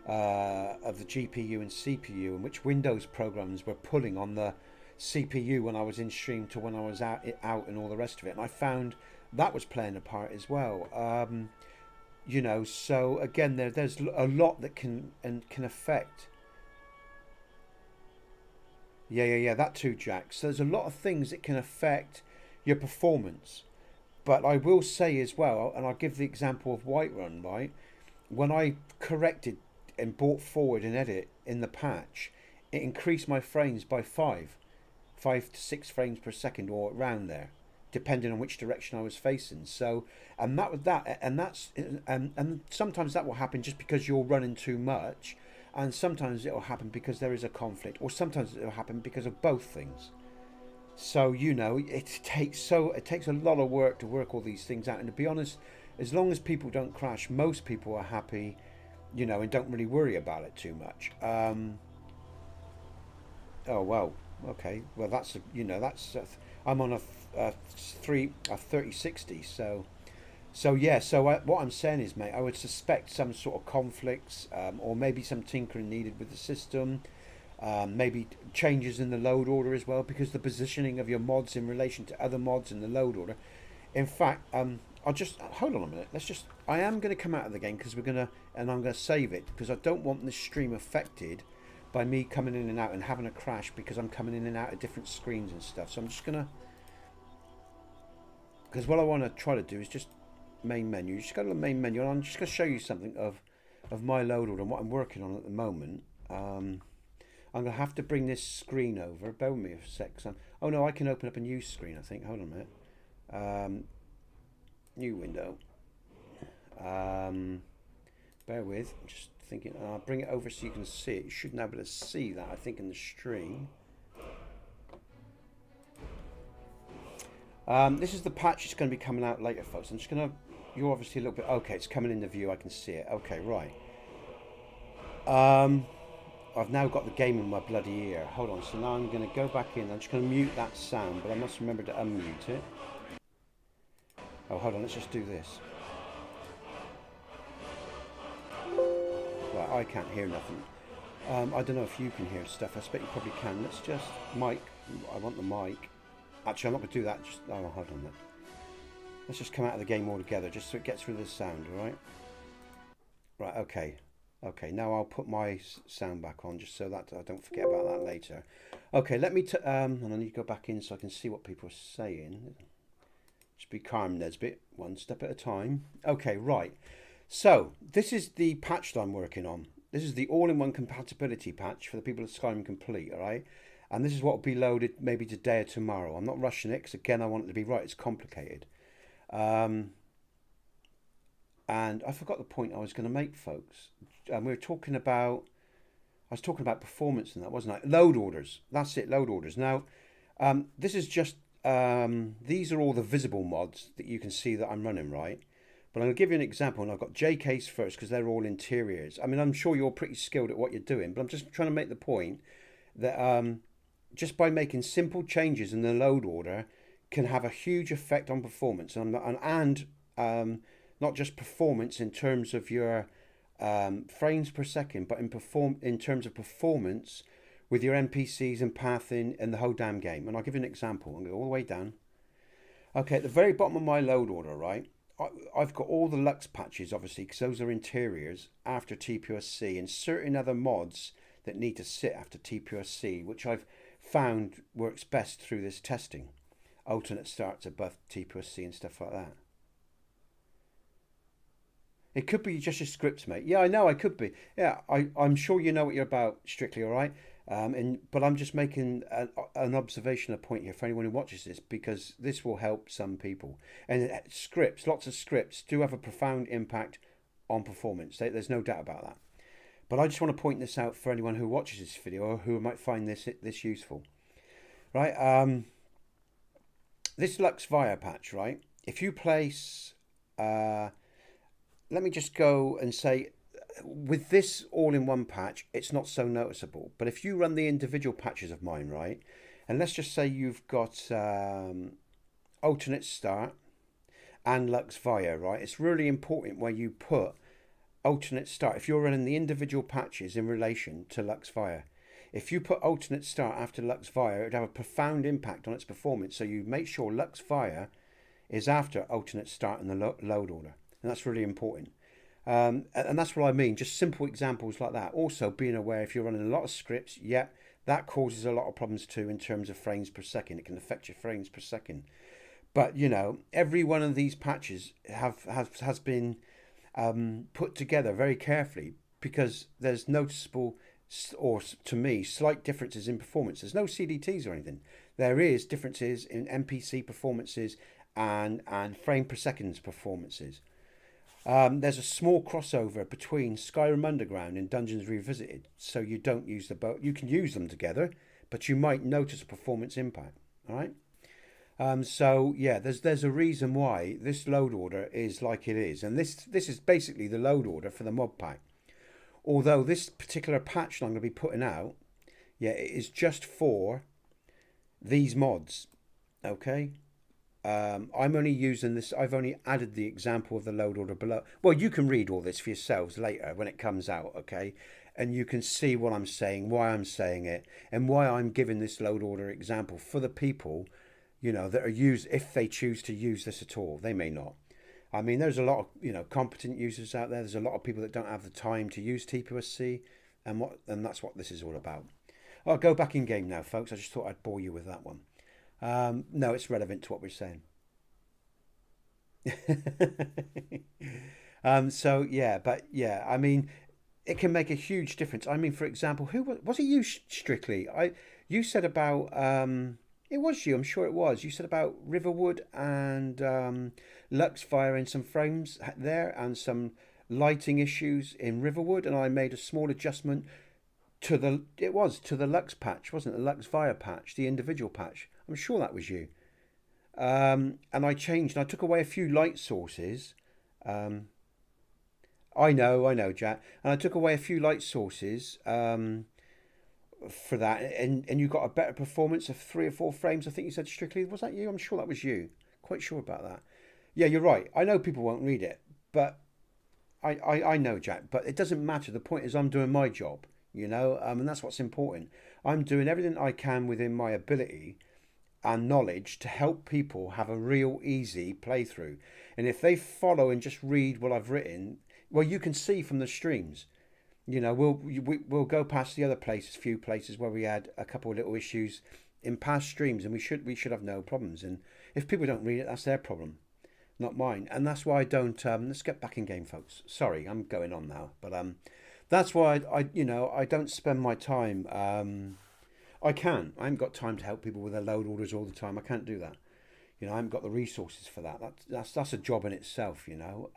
of the GPU and CPU and which Windows programs were pulling on the CPU when I was in stream to when I was out and all the rest of it. And I found that was playing a part as well. You know, so again, there's a lot that can affect. Yeah, that too, Jack. So there's a lot of things that can affect your performance. But I will say as well, and I'll give the example of Whiterun, right? When I corrected and brought forward an edit in the patch, it increased my frames by 5 to 6 frames per second or around there, depending on which direction I was facing. So, and sometimes that will happen just because you're running too much, and sometimes it will happen because there is a conflict, or sometimes it will happen because of both things. So, you know, it takes a lot of work to work all these things out. And to be honest, as long as people don't crash, most people are happy, you know, and don't really worry about it too much. Oh, well, okay. Well, that's, you know, that's, I'm on a 3060. So yeah, so what I'm saying is, mate, I would suspect some sort of conflicts, or maybe some tinkering needed with the system. Maybe changes in the load order as well, because the positioning of your mods in relation to other mods in the load order. In fact, I'll just hold on a minute. I am going to come out of the game because I'm going to save it, because I don't want this stream affected by me coming in and out and having a crash because I'm coming in and out of different screens and stuff. So I'm just going to, because what I want to try to do is just main menu. You just go to the main menu, and I'm just going to show you something of my load order and what I'm working on at the moment. I'm going to have to bring this screen over. Bear with me a sec. Oh no, I can open up a new screen, I think. Hold on a minute. New window. Bear with. I'm just thinking. I'll bring it over so you can see it. You should be able to see that, I think, in the stream. This is the patch that's going to be coming out later, folks. I'm just going to... You're obviously a little bit... Okay, it's coming in the view. I can see it. Okay, right. I've now got the game in my bloody ear. Hold on, so now I'm going to go back in. I'm just going to mute that sound, but I must remember to unmute it. Oh, hold on, let's just do this. Right, I can't hear nothing. I don't know if you can hear stuff. I expect you probably can. Let's just... Mic. I want the mic. Actually, I'm not going to do that. Just... Oh, hold on then. Let's just come out of the game altogether, just so it gets rid of the sound, alright? Right, okay. Okay, now I'll put my sound back on just so that I don't forget about that later. Okay, let me... and I need to go back in so I can see what people are saying. Just be calm, Nesbit. One step at a time. Okay, right. So, this is the patch that I'm working on. This is the all-in-one compatibility patch for the People of Skyrim Complete, alright? And this is what will be loaded maybe today or tomorrow. I'm not rushing it because, again, I want it to be right. It's complicated. And I forgot the point I was going to make, folks. We were talking about... I was talking about performance and that, wasn't I? Load orders. That's it, load orders. Now, this is just... these are all the visible mods that you can see that I'm running, right? But I'm going to give you an example, and I've got JKs first because they're all interiors. I mean, I'm sure you're pretty skilled at what you're doing, but I'm just trying to make the point that just by making simple changes in the load order can have a huge effect on performance, and not just performance in terms of your frames per second, but in terms of performance with your NPCs and pathing and the whole damn game. And I'll give you an example. I'll go all the way down. Okay, at the very bottom of my load order, right, I've got all the Lux patches, obviously, because those are interiors after TPOSC, and certain other mods that need to sit after TPOSC, which I've found works best through this testing. Alternate starts above TPOSC and stuff like that. It could be just your scripts, mate. Yeah, I know, I could be. Yeah, I'm sure you know what you're about, Strictly, all right? But I'm just making an observation, a point here for anyone who watches this, because this will help some people. And scripts, lots of scripts, do have a profound impact on performance. There's no doubt about that. But I just want to point this out for anyone who watches this video or who might find this useful. Right? This Lux Via patch, right? If you place... let me just go and say, with this all-in-one patch, it's not so noticeable. But if you run the individual patches of mine, right, and let's just say you've got alternate start and Lux Via, right, it's really important where you put alternate start. If you're running the individual patches in relation to Lux Via, if you put alternate start after Lux Via, it would have a profound impact on its performance. So you make sure Lux Via is after alternate start in the load order. And that's really important. And that's what I mean. Just simple examples like that. Also, being aware if you're running a lot of scripts, yeah, that causes a lot of problems too in terms of frames per second. It can affect your frames per second. But, you know, every one of these patches has been put together very carefully because there's noticeable, or to me, slight differences in performance. There's no CDTs or anything. There is differences in NPC performances and frame per second performances. There's a small crossover between Skyrim Underground and Dungeons Revisited, so you don't use the both. You can use them together, but you might notice a performance impact. All right. So yeah, there's a reason why this load order is like it is, and this is basically the load order for the mod pack. Although this particular patch that I'm going to be putting out, yeah, it is just for these mods. Okay. I'm only using this. I've only added the example of the load order below. Well, you can read all this for yourselves later when it comes out, okay? And you can see what I'm saying, why I'm saying it, and why I'm giving this load order example for the people, you know, that are used, if they choose to use this at all. They may not. I mean, there's a lot of, you know, competent users out there. There's a lot of people that don't have the time to use TPOSC, and that's what this is all about. I'll go back in game now, folks. I just thought I'd bore you with that one. No, it's relevant to what we're saying. So yeah, but yeah, I mean, it can make a huge difference. I mean, for example, who was it? You, Strictly? You said about it was you. I'm sure it was. You said about Riverwood and Lux Via in some frames there and some lighting issues in Riverwood, and I made a small adjustment to the Lux patch, wasn't it? The Lux Via patch, the individual patch. I'm sure that was you. And I changed, and I took away a few light sources. I know, Jack. And I took away a few light sources for that, and you got a better performance of 3 or 4 frames. I think you said, Strictly. Was that you? I'm sure that was you. Quite sure about that. Yeah, you're right. I know people won't read it, but I know, Jack. But it doesn't matter. The point is, I'm doing my job, you know, and that's what's important. I'm doing everything I can within my ability and knowledge to help people have a real easy playthrough. And if they follow and just read what I've written, well, you can see from the streams, you know, we'll go past the other few places where we had a couple of little issues in past streams, and we should have no problems. And if people don't read it, that's their problem, not mine. And that's why I don't. Let's get back in game, folks. Sorry, I'm going on now, but that's why I don't spend my time. I haven't got time to help people with their load orders all the time. I can't do that. You know, I haven't got the resources for that. That's a job in itself, you know.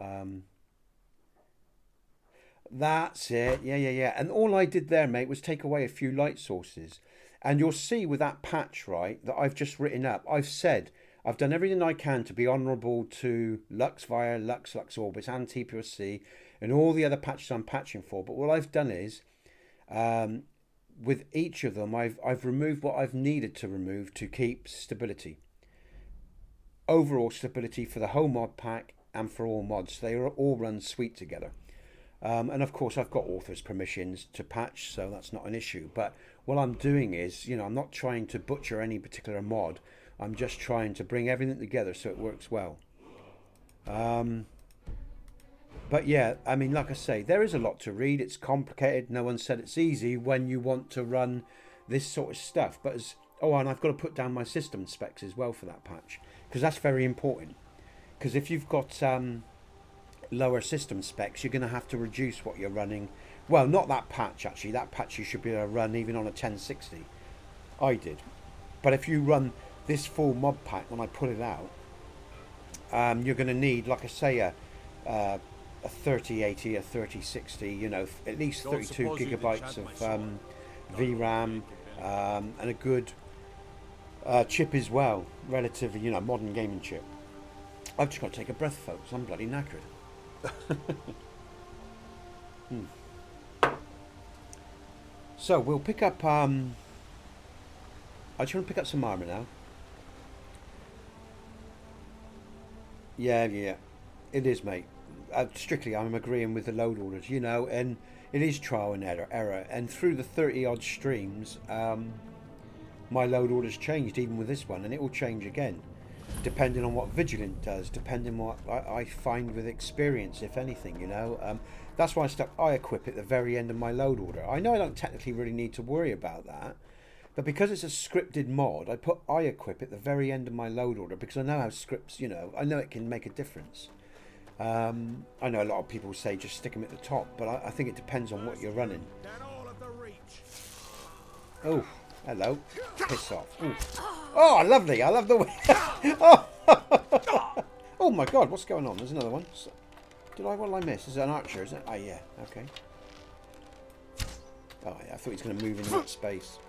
That's it. Yeah. And all I did there, mate, was take away a few light sources. And you'll see with that patch, right, that I've just written up. I've said I've done everything I can to be honourable to Lux Via, Lux Orbis, and TPOSC, and all the other patches I'm patching for. But what I've done is, with each of them, I've removed what I've needed to remove to keep stability. Overall stability for the whole mod pack and for all mods. They all run sweet together. And of course, I've got author's permissions to patch, so that's not an issue. But what I'm doing is, you know, I'm not trying to butcher any particular mod. I'm just trying to bring everything together so it works well. But yeah, I mean, like I say, there is a lot to read. It's complicated. No one said it's easy when you want to run this sort of stuff. But and I've got to put down my system specs as well for that patch, because that's very important. Because if you've got lower system specs, you're going to have to reduce what you're running. Well, not that patch actually. That patch you should be able to run even on a 1060. I did. But if you run this full mod pack when I put it out, you're going to need, like I say, a 3080, a 3060, you know, at least 32 gigabytes of VRAM, and a good chip as well, relatively, you know, modern gaming chip. I've just got to take a breath, folks. I'm bloody knackered. So we'll pick up. I just want to pick up some armor now. Yeah, it is, mate. Strictly, I'm agreeing with the load orders, you know, and it is trial and error. And through the 30 odd streams, my load orders changed, even with this one, and it will change again, depending on what Vigilant does, depending on what I find with experience, if anything, you know. That's why I stuck IEquip at the very end of my load order. I know I don't technically really need to worry about that, but because it's a scripted mod, I put IEquip at the very end of my load order because I know how scripts, you know, I know it can make a difference. I know a lot of people say just stick them at the top, but I think it depends on what you're running. Oh, hello. Piss off. Ooh. Oh, lovely. I love the way. Oh my God, what's going on? There's another one. What did I miss? Is it an archer, is it? Oh, yeah, okay. Oh, yeah, I thought he was going to move in that space.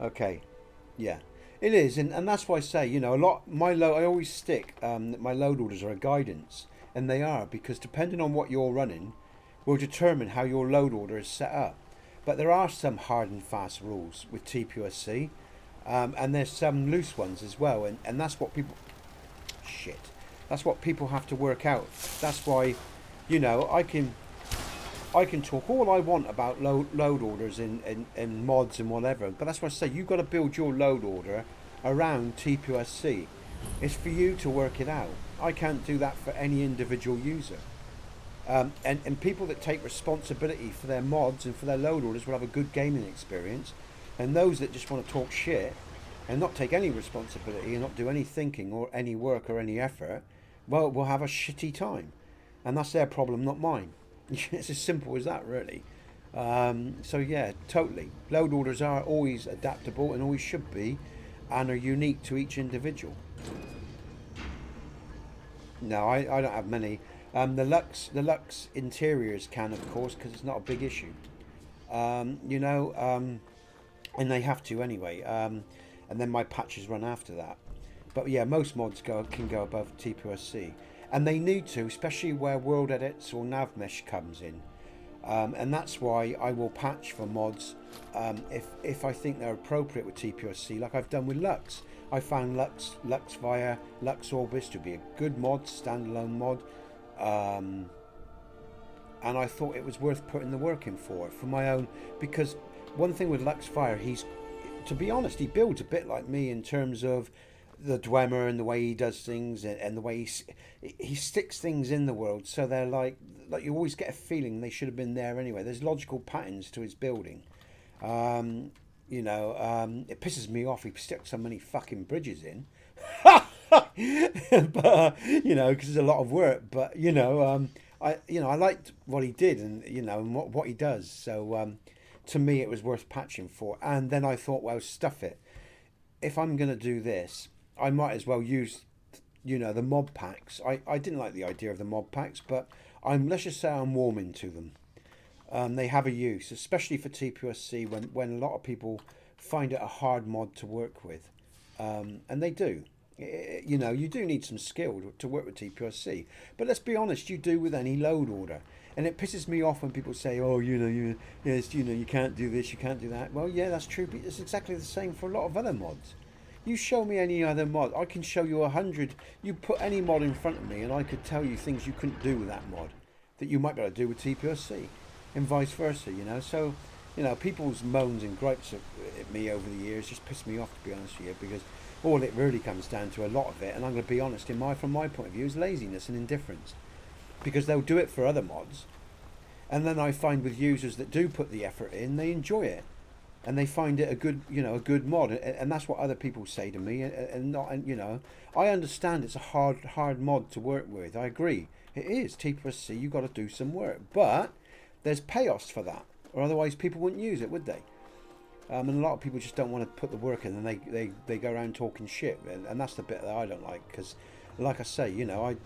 Okay, yeah. It is, and that's why I say, you know, I always stick that my load orders are a guidance, and they are, because depending on what you're running will determine how your load order is set up. But there are some hard and fast rules with TPOSC, and there's some loose ones as well, and that's what people... Shit. That's what people have to work out. That's why, you know, I can talk all I want about load orders and mods and whatever, but that's why I say you've got to build your load order around TPOSC. It's for you to work it out. I can't do that for any individual user. And people that take responsibility for their mods and for their load orders will have a good gaming experience, and those that just want to talk shit and not take any responsibility and not do any thinking or any work or any effort, well, will have a shitty time, and that's their problem, not mine. It's as simple as that, really. So yeah, totally. Load orders are always adaptable and always should be, and are unique to each individual. No, I don't have many. The Lux interiors can, of course, because it's not a big issue. You know, and they have to anyway. And then my patches run after that. But yeah, most mods can go above TPOSC. And they need to, especially where world edits or nav mesh comes in. And that's why I will patch for mods if I think they're appropriate with TPOSC, like I've done with Lux. I found Lux Via, Lux Orbis to be a good mod, standalone mod. And I thought it was worth putting the work in for my own, because one thing with Lux Via, to be honest, he builds a bit like me in terms of the Dwemer and the way he does things, and the way he sticks things in the world, so they're like you always get a feeling they should have been there anyway. There's logical patterns to his building. You know, it pisses me off he sticks so many fucking bridges in. But you know, because there's a lot of work. But you know, I liked what he did, and you know, and what he does. So to me, it was worth patching for. And then I thought, well, stuff it. If I'm going to do this, I might as well use, you know, the mod packs. I didn't like the idea of the mod packs, but let's just say I'm warming to them. They have a use, especially for TPOSC, when a lot of people find it a hard mod to work with, and they do. You know, you do need some skill to work with TPOSC, but let's be honest, you do with any load order. And it pisses me off when people say, "Oh, you can't do this, you can't do that." Well, yeah, that's true, but it's exactly the same for a lot of other mods. You show me any other mod, I can show you 100. You put any mod in front of me, and I could tell you things you couldn't do with that mod that you might be able to do with TPOSC, and vice versa. You know, so you know, people's moans and gripes at me over the years just piss me off, to be honest with you, because all it really comes down to, a lot of it, and I'm going to be honest, from my point of view, is laziness and indifference. Because they'll do it for other mods, and then I find with users that do put the effort in, they enjoy it. and they find it a good, a good mod, and that's what other people say to me, and not, and I understand it's a hard mod to work with. I agree, it is. TPOSC, you've got to do some work, but there's payoffs for that, or otherwise people wouldn't use it, would they? And a lot of people just don't want to put the work in, and they go around talking shit, and that's the bit that I don't like, because, like I say, I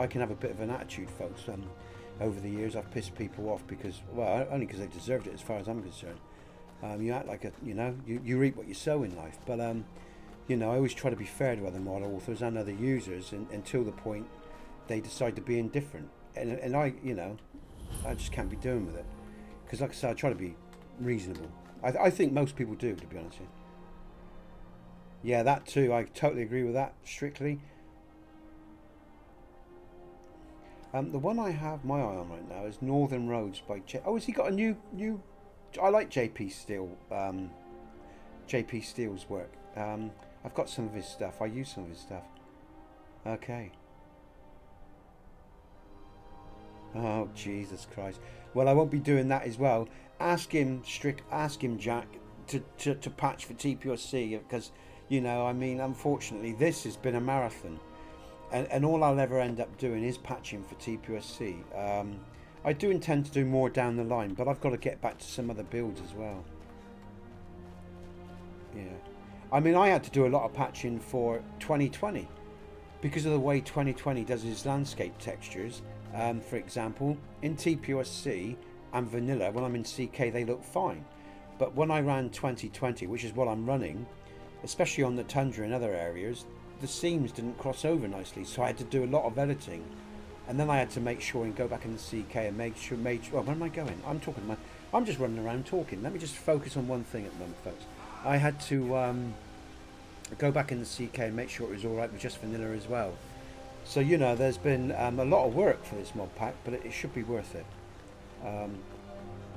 can have a bit of an attitude, folks. Over the years, I've pissed people off because, well, only because they deserved it, as far as I'm concerned. You act like you reap what you sow in life. But I always try to be fair to other mod authors and other users, until the point they decide to be indifferent. And I just can't be doing with it, because, like I said, I try to be reasonable. I think most people do, to be honest with you. Yeah, that too. I totally agree with that. Strictly. The one I have my eye on right now is Northern Roads by Oh, has he got a new? I like JP Steele. JP Steele's work. I've got some of his stuff. I use some of his stuff. Okay. Oh, Jesus Christ. Well, I won't be doing that as well. Ask him, Jack, to patch for TPOSC, because, unfortunately, this has been a marathon. And all I'll ever end up doing is patching for TPOSC. I do intend to do more down the line, but I've got to get back to some other builds as well. Yeah. I had to do a lot of patching for 2020 because of the way 2020 does its landscape textures. For example, in TPOSC and vanilla, when I'm in CK, they look fine. But when I ran 2020, which is what I'm running, especially on the tundra and other areas, the seams didn't cross over nicely, so I had to do a lot of editing, and then I had to make sure and go back in the CK and make sure. Oh, where am I going? I'm just running around talking. Let me just focus on one thing at the moment, folks. I had to go back in the CK and make sure it was all right with just vanilla as well. So there's been a lot of work for this mod pack, but it should be worth it.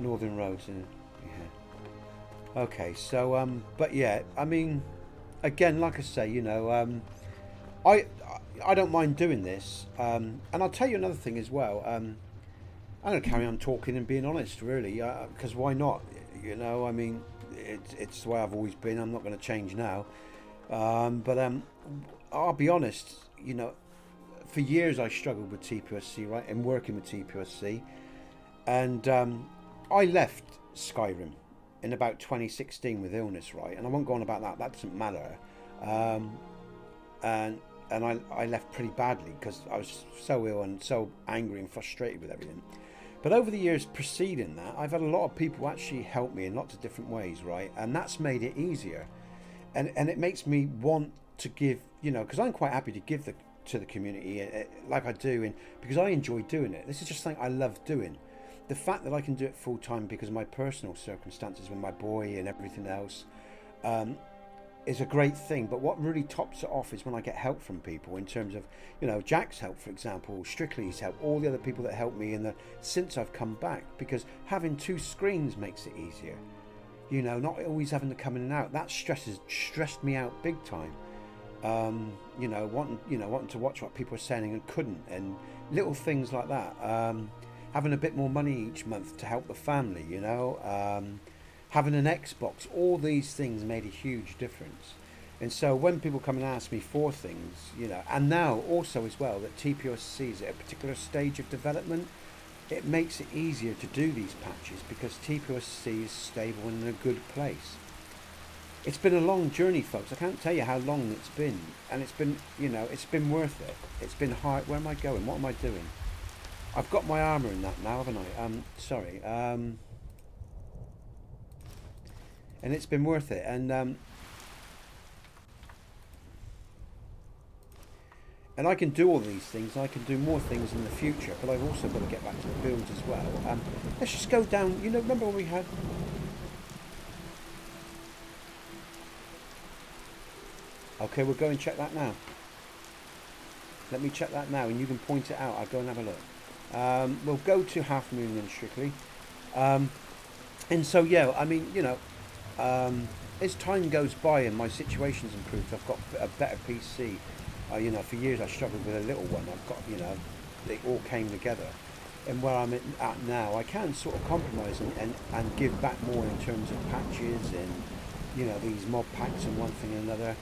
Northern Roads, yeah. Okay, so but yeah, again, like I say, I don't mind doing this, and I'll tell you another thing as well. I'm going to carry on talking and being honest, really, because why not? It's the way I've always been. I'm not going to change now. But I'll be honest. For years I struggled with TPOSC, right, and working with TPOSC, and I left Skyrim in about 2016 with illness, right, and I won't go on about that. That doesn't matter. And I left pretty badly because I was so ill and so angry and frustrated with everything. But over the years preceding that, I've had a lot of people actually help me in lots of different ways, right, and that's made it easier, and it makes me want to give, because I'm quite happy to give to the community like I do, and because I enjoy doing it. This is just something I love doing. The fact that I can do it full time because of my personal circumstances with my boy and everything else is a great thing. But what really tops it off is when I get help from people, in terms of, Jack's help, for example, Strictly's help, all the other people that help me since I've come back, because having two screens makes it easier. Not always having to come in and out. That stressed me out big time. Wanting to watch what people are saying and couldn't, and little things like that. Having a bit more money each month to help the family, having an Xbox, all these things made a huge difference. And so when people come and ask me for things, and now also as well that TPOSC is at a particular stage of development, it makes it easier to do these patches because TPOSC is stable and in a good place. It's been a long journey, folks. I can't tell you how long it's been, and it's been, it's been worth it. It's been hard. Where am I going? What am I doing? I've got my armor in that now, haven't I? Sorry. And it's been worth it. And I can do all these things. I can do more things in the future, but I've also got to get back to the builds as well. Let's just go down. Remember when we had... Okay, we'll go and check that now. Let me check that now, and you can point it out. I'll go and have a look. We'll go to Half Moon then, Strictly. And so, yeah, as time goes by and my situation's improved, I've got a better PC. For years I struggled with a little one. I've got, they all came together. and where I'm at now, I can sort of compromise and give back more in terms of patches and, you know, these mod packs and one thing and another.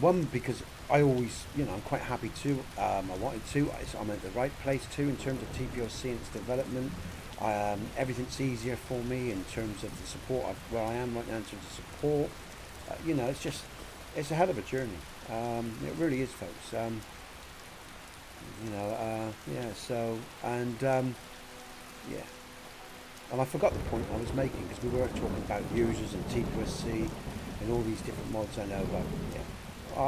One, because I always, you know, I'm quite happy to. I wanted to. I'm at the right place too in terms of TPOSC and its development. Everything's easier for me in terms of the support where I am right now in terms of support. You know, it's a hell of a journey. It really is, folks. You know, yeah. So yeah. And I forgot the point I was making because we were talking about users and TPOSC and all these different mods. I know, but yeah,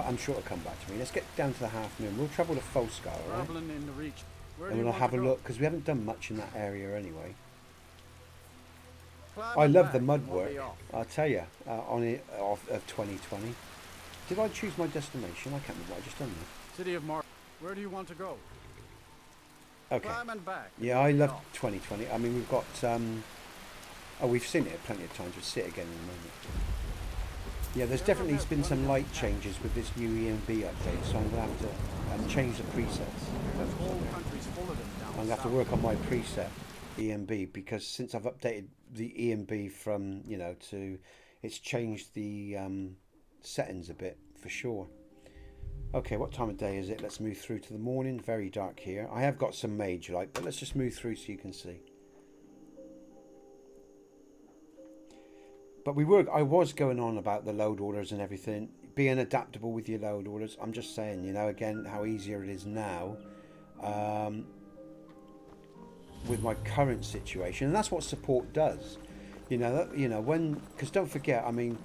I'm sure it'll come back to me. Let's get down to the Half Moon. We'll travel to Falkreath, all right? Traveling in the reach. And we'll have a look because we haven't done much in that area anyway. Climb I love back the and mud we'll work. be off. I'll tell you, on it of 2020. Did I choose my destination? I can't remember what I just done there. City of Mark. Where do you want to go? Okay. Climb and back. Yeah, I love 2020. I mean, we've got oh, we've seen it plenty of times. We'll see it again in a moment. Yeah, there's definitely been some light changes with this new EMB update, so I'm going to have to change the presets. The whole country's full of them down I'm going to have to work on my preset EMB because since I've updated the EMB from, you know, to, it's changed the settings a bit for sure. Okay, what time of day is it? Let's move through to the morning. Very dark here. I have got some mage light, but let's just move through so you can see. But I was going on about the load orders and everything, being adaptable with your load orders. I'm just saying, you know, again, how easier it is now with my current situation, and that's what support does. You know, because don't forget, I mean,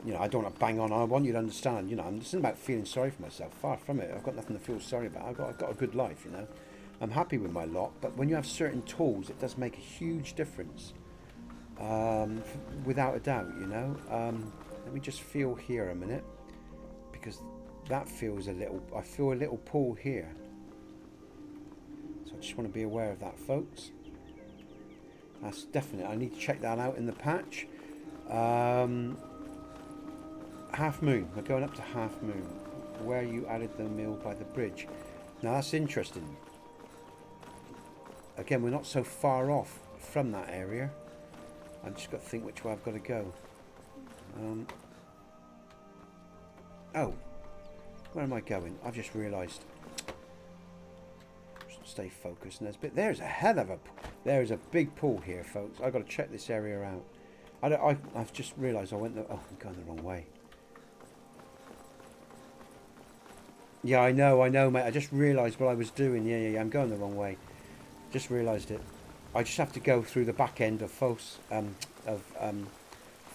you know, I don't want to bang on. I want you to understand, you know, this isn't about feeling sorry for myself. Far from it. I've got nothing to feel sorry about. I've got a good life, you know. I'm happy with my lot, but when you have certain tools, it does make a huge difference. Without a doubt, you know. Let me just feel here a minute, because that feels I feel a little pull here. So I just want to be aware of that, folks. That's definite. I need to check that out in the patch. Half Moon. We're going up to Half Moon, where you added the mill by the bridge. Now that's interesting. Again, we're not so far off from that area. I've just got to think which way I've got to go. Oh, where am I going? I've just realised. Stay focused. And there's a hell of a, there is a big pool here, folks. I've got to check this area out. I've just realised I went. I'm going the wrong way. Yeah, I know, mate. I just realised what I was doing. Yeah. I'm going the wrong way. Just realised it. I just have to go through the back end of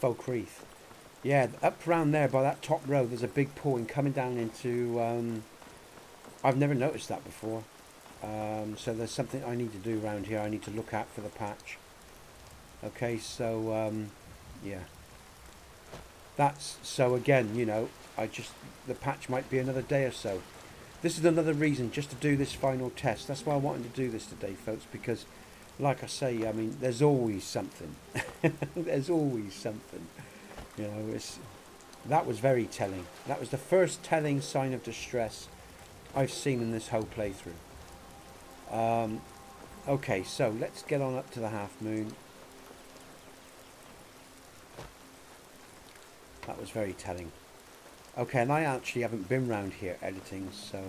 Falkreath. Yeah, up around there by that top road, there's a big pool and coming down into. I've never noticed that before. So there's something I need to do around here. I need to look at for the patch. Okay, so yeah. That's so again, you know. The patch might be another day or so. This is another reason just to do this final test. That's why I wanted to do this today, folks, because like I say, I mean, there's always something. There's always something. You know, that was very telling. That was the first telling sign of distress I've seen in this whole playthrough. Okay, so let's get on up to the Half Moon. That was very telling. Okay, and I actually haven't been round here editing, so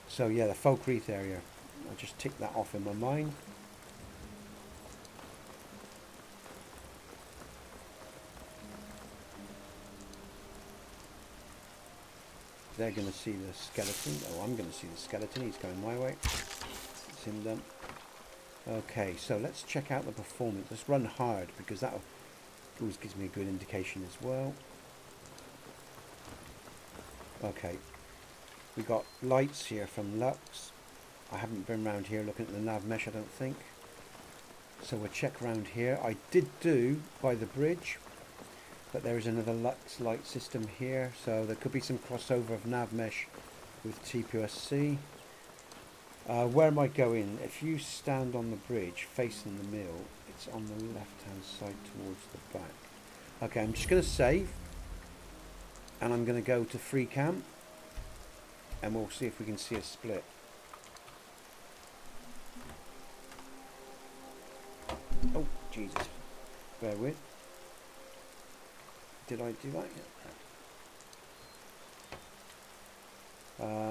so yeah, the Falkreath area. I'll just tick that off in my mind. They're going to see the skeleton. Oh, I'm going to see the skeleton. He's going my way. It's him done. Okay, so let's check out the performance. Let's run hard because that always gives me a good indication as well. Okay, we got lights here from Lux. I haven't been around here looking at the nav mesh, I don't think. So we'll check around here. I did do by the bridge, but there is another Lux light system here, so there could be some crossover of nav mesh with TPOSC. Where am I going? If you stand on the bridge facing the mill, it's on the left hand side towards the back. Okay, I'm just going to save and I'm going to go to free camp and we'll see if we can see a split. Oh, Jesus. Bear with. Did I do that yet?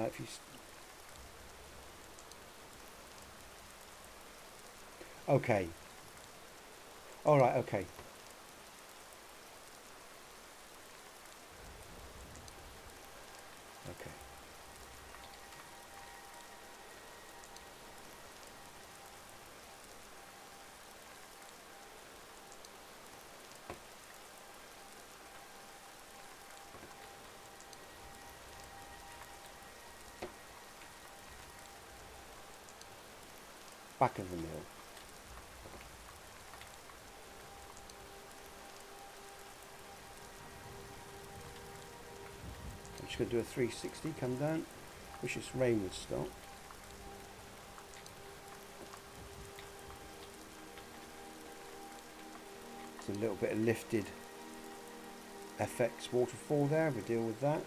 If you... Okay. Alright, okay. Okay. Back of the mill. I'm just going to do a 360, come down. Wish this rain would stop. It's a little bit of lifted FX waterfall there, we'll deal with that.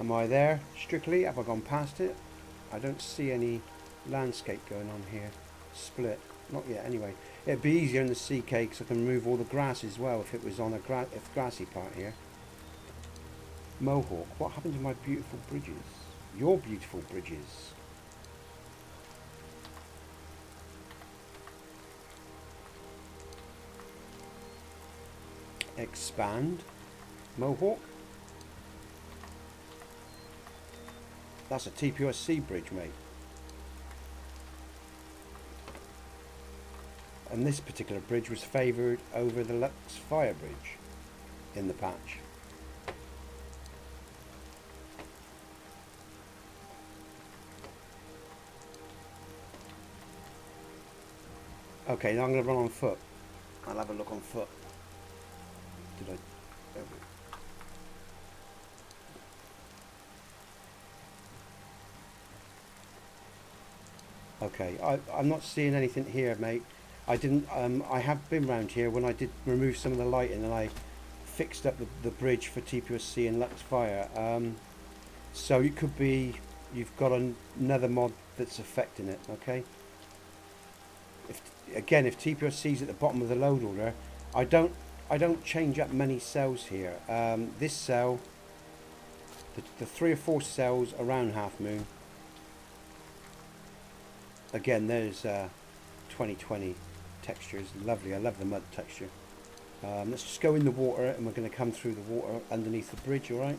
Am I there, strictly? Have I gone past it? I don't see any landscape going on here. Split. Not yet, anyway. It'd be easier in the CK because I can remove all the grass as well if it was on a grassy part here. Mohawk. What happened to my beautiful bridges? Your beautiful bridges. Expand. Mohawk. That's a TPOSC bridge, mate. And this particular bridge was favoured over the Lux Via bridge in the patch. Okay, now I'm going to run on foot. I'll have a look on foot. Did I... Okay, I'm not seeing anything here, mate. I didn't. I have been round here when I did remove some of the lighting and I fixed up the bridge for TPOSC and Lux Via. So it could be you've got another mod that's affecting it. Okay. If TPOSC's at the bottom of the load order, I don't change up many cells here. This cell, the 3 or 4 cells around Half Moon. Again, there's 2020 textures, lovely. I love the mud texture. Let's just go in the water, and we're going to come through the water underneath the bridge. All right.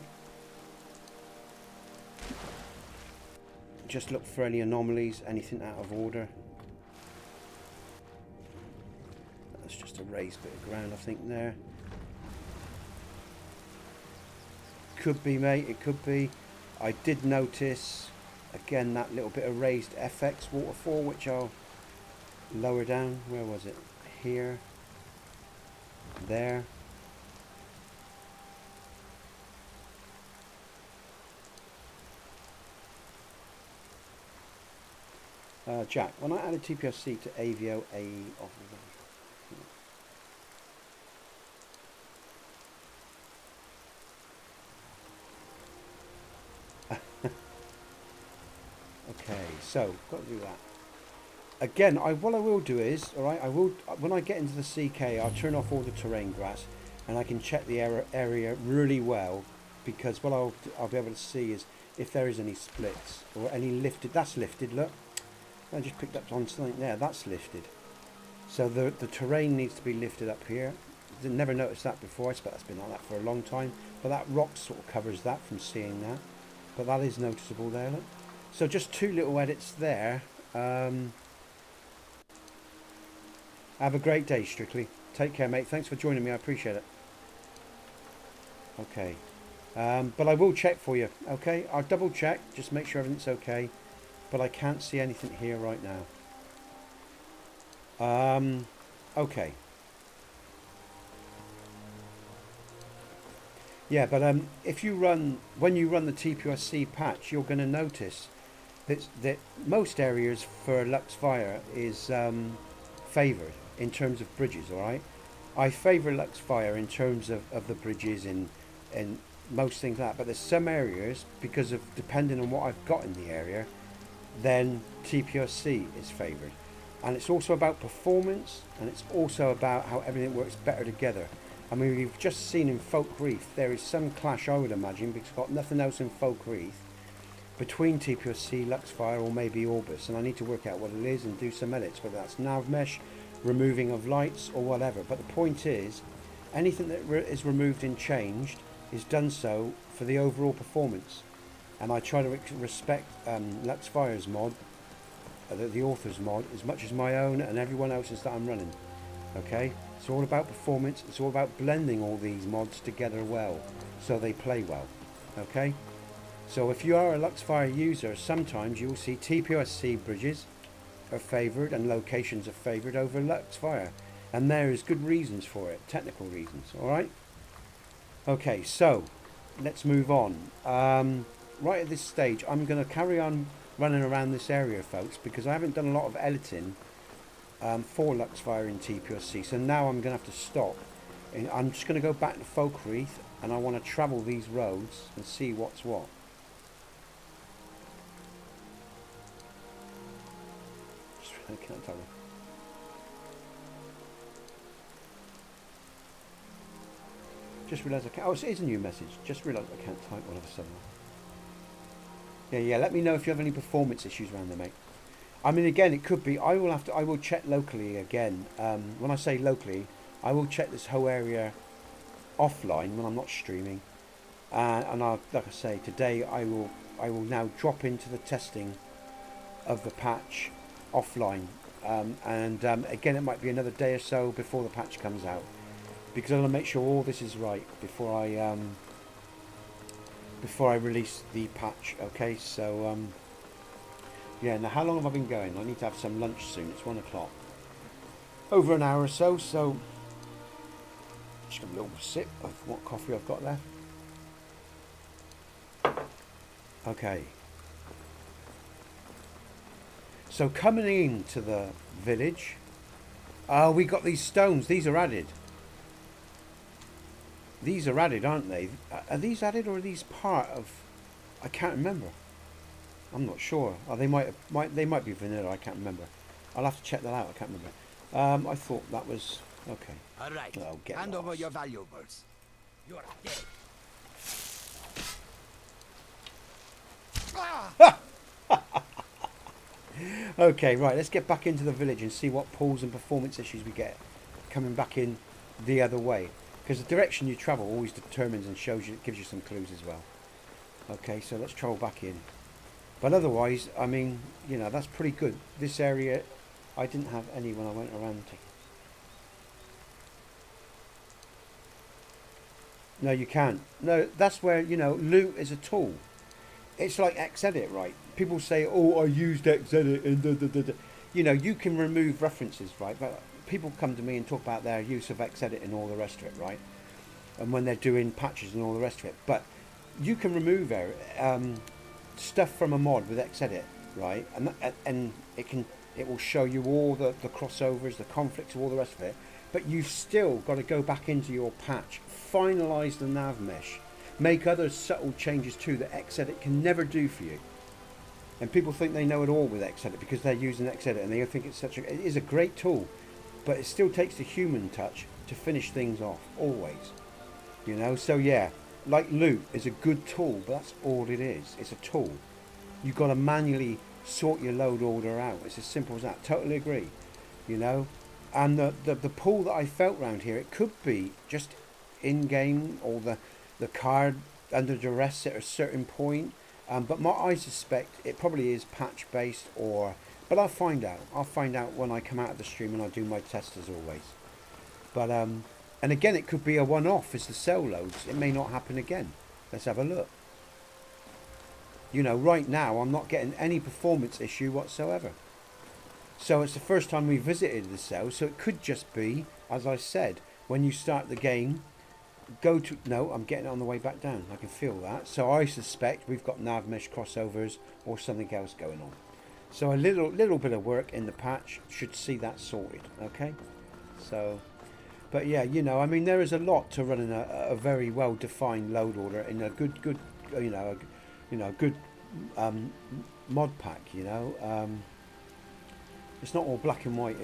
Just look for any anomalies, anything out of order. That's just a raised bit of ground, I think. There could be, mate. It could be. I did notice. Again, that little bit of raised FX waterfall, which I'll lower down. Where was it? Here. There. Jack, when I added TPOSC to AVO AE of okay, so got to do that. Again, what I will do is, all right, I will, when I get into the CK, I'll turn off all the terrain grass, and I can check the area really well, because what I'll be able to see is if there is any splits or any lifted. That's lifted. Look, I just picked up on something there. That's lifted. So the terrain needs to be lifted up here. Never noticed that before. I suppose that's been like that for a long time. But that rock sort of covers that from seeing that. But that is noticeable there. Look. So just 2 little edits there. Have a great day, Strictly. Take care, mate. Thanks for joining me. I appreciate it. Okay. But I will check for you. Okay. I'll double check. Just make sure everything's okay. But I can't see anything here right now. Okay. Yeah, but if you when you run the TPOSC patch, you're going to notice that most areas for Lux Via is favoured in terms of bridges. All right, I favour Lux Via in terms of the bridges and most things like that. But there's some areas, because of depending on what I've got in the area, then TPOSC is favoured. And it's also about performance, and it's also about how everything works better together. I mean, we've just seen in Falkreath, there is some clash, I would imagine, because I've got nothing else in Falkreath, between TPOSC, Lux Via, or maybe Orbis, and I need to work out what it is and do some edits, whether that's nav mesh, removing of lights, or whatever. But the point is, anything that is removed and changed is done so for the overall performance. And I try to respect Lux Via's mod, the author's mod, as much as my own and everyone else's that I'm running. Okay, it's all about performance. It's all about blending all these mods together well, so they play well. Okay, so if you are a Lux Via user, sometimes you will see TPOSC bridges are favoured and locations are favoured over Lux Via, and there is good reasons for it, technical reasons. All right. Okay, so let's move on. Right at this stage, I'm going to carry on running around this area, folks, because I haven't done a lot of editing for Lux Via in TPOSC, so now I'm going to have to stop. And I'm just going to go back to Falkreath, and I want to travel these roads and see what's what. I can't tell you. Just realised I can't. Oh, it is a new message. Just realised I can't type all of a sudden. Yeah. Let me know if you have any performance issues around there, mate. I mean, again, it could be. I will check locally again. When I say locally, I will check this whole area offline when I'm not streaming. And I'll, like I say, today I will now drop into the testing of the patch offline. Again, it might be another day or so before the patch comes out, because I want to make sure all this is right before I release the patch. Okay, so yeah. Now, how long have I been going? I need to have some lunch soon. It's 1 o'clock. Over an hour or so. So just have a little sip of what coffee I've got there. Okay. So coming into the village, we got these stones. These are added. These are added, aren't they? Are these added, or are these part of? I can't remember. I'm not sure. They might be vanilla. I can't remember. I'll have to check that out. I can't remember. I thought that was okay. All right. Hand over your valuables. You're dead. Okay, right. Let's get back into the village and see what pulls and performance issues we get coming back in the other way. Because the direction you travel always determines and gives you some clues as well. Okay, so let's travel back in. But otherwise, I mean, you know, that's pretty good. This area, I didn't have any when I went around. No, you can't. No, that's where, you know, loot is a tool. It's like XEdit, right? People say, oh, I used XEdit and da-da-da-da. You know, you can remove references, right? But people come to me and talk about their use of XEdit and all the rest of it, right? And when they're doing patches and all the rest of it. But you can remove stuff from a mod with XEdit, right? And it will show you all the crossovers, the conflicts, all the rest of it. But you've still got to go back into your patch, finalise the nav mesh, make other subtle changes too that XEdit can never do for you. And people think they know it all with XEdit because they're using XEdit, and they think it is a great tool, but it still takes the human touch to finish things off, always. You know, so yeah, like loot is a good tool, but that's all it is. It's a tool. You've got to manually sort your load order out. It's as simple as that. Totally agree. You know, and the pull that I felt around here, it could be just in-game, or the card under duress at a certain point. But I suspect it probably is patch based, but I'll find out. I'll find out when I come out of the stream and I do my tests as always. But and again, it could be a one-off as the cell loads. It may not happen again. Let's have a look. You know, right now I'm not getting any performance issue whatsoever. So it's the first time we visited the cell. So it could just be, as I said, when you start the game, go to... No, I'm getting it on the way back down. I can feel that. So I suspect we've got nav mesh crossovers or something else going on. So a little bit of work in the patch should see that sorted. Okay. So, but yeah, you know, I mean, there is a lot to running a very well defined load order in a good good mod pack. You know, it's not all black and white.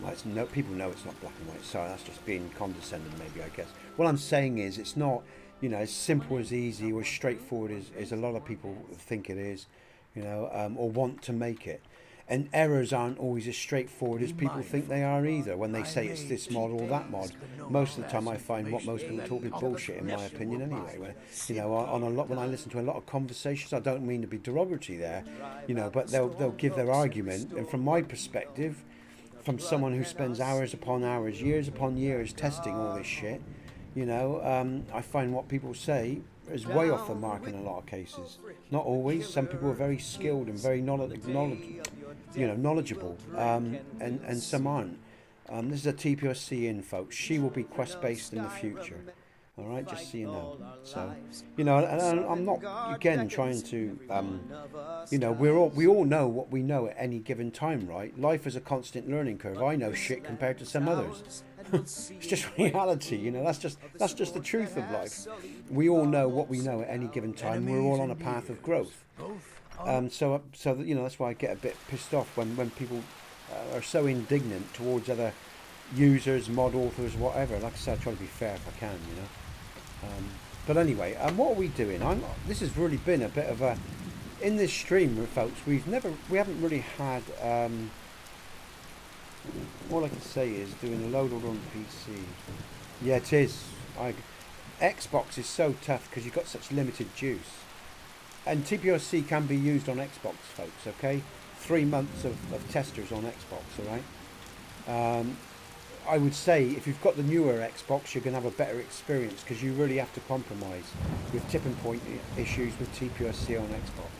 Well, it's no, people know it's not black and white. Sorry, that's just being condescending, maybe, I guess. What I'm saying is, it's not, you know, as simple, as easy, or as straightforward as a lot of people think it is, you know, or want to make it. And errors aren't always as straightforward as people think they are either. When they say it's this mod or that mod, most of the time I find what most people talk is bullshit, in my opinion. Anyway, when, you know, when I listen to a lot of conversations, I don't mean to be derogatory there, you know, but they'll give their argument, and from my perspective, from someone who spends hours upon hours, years upon years testing all this shit, you know, I find what people say is way off the mark in a lot of cases. Not always. Some people are very skilled and very knowledgeable, and some aren't. This is a TPOSC in, folks. She will be quest-based in the future. All right, just so you know. So, you know, and I'm not again trying to, you know, we all know what we know at any given time, right? Life is a constant learning curve. I know shit compared to some others. It's just reality, you know. That's just the truth of life. We all know what we know at any given time. We're all on a path of growth. So you know, that's why I get a bit pissed off when people are so indignant towards other users, mod authors, whatever. Like I said, I try to be fair if I can, you know. But anyway, what are we doing? This has really been a bit of a, in this stream, folks. We haven't really had. All I can say is doing a load order on PC. Yeah, it is. Xbox is so tough because you've got such limited juice, and TPOSC can be used on Xbox, folks. Okay, 3 months of testers on Xbox. All right. I would say if you've got the newer Xbox, you're going to have a better experience because you really have to compromise with tipping point issues with TPOSC on Xbox.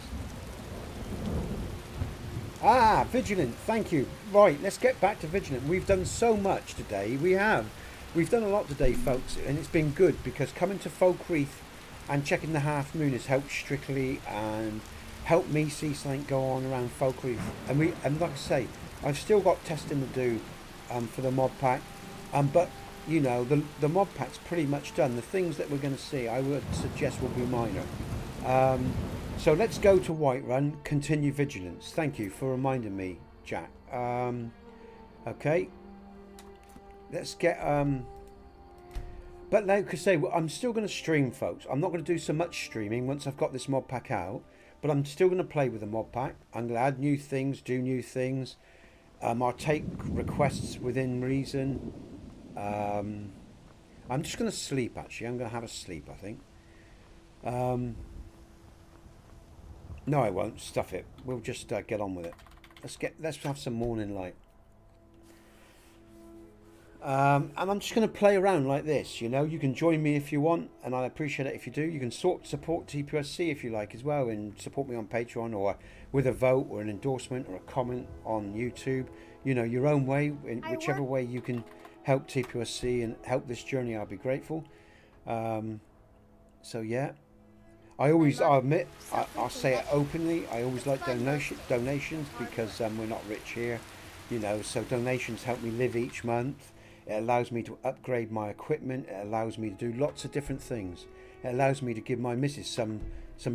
Vigilant, thank you. Right, let's get back to Vigilant. We've done so much today. We've done a lot today, folks, and it's been good because coming to Falkreath and checking the half moon has helped strictly and helped me see something go on around Falkreath. And like I say, I've still got testing to do for the mod pack, but you know, the mod pack's pretty much done. The things that we're going to see, I would suggest, will be minor. So let's go to Whiterun, continue Vigilance. Thank you for reminding me, Jack. Okay, let's get but like I say, I'm still going to stream, folks. I'm not going to do so much streaming once I've got this mod pack out, but I'm still going to play with the mod pack. I'm going to add new things, do new things. I'll take requests within reason. I'm just going to sleep, actually. I'm going to have a sleep, I think. No, I won't. Stuff it. We'll just get on with it. Let's have some morning light. And I'm just going to play around like this, you know. You can join me if you want, and I appreciate it if you do. You can support TPOSC if you like as well, and support me on Patreon or with a vote or an endorsement or a comment on YouTube. You know, your own way, in whichever way you can help TPOSC and help this journey, I'll be grateful. So yeah, I'll admit, I'll say it openly, I always like donations because we're not rich here, you know, so donations help me live each month. It allows me to upgrade my equipment. It allows me to do lots of different things. It allows me to give my missus some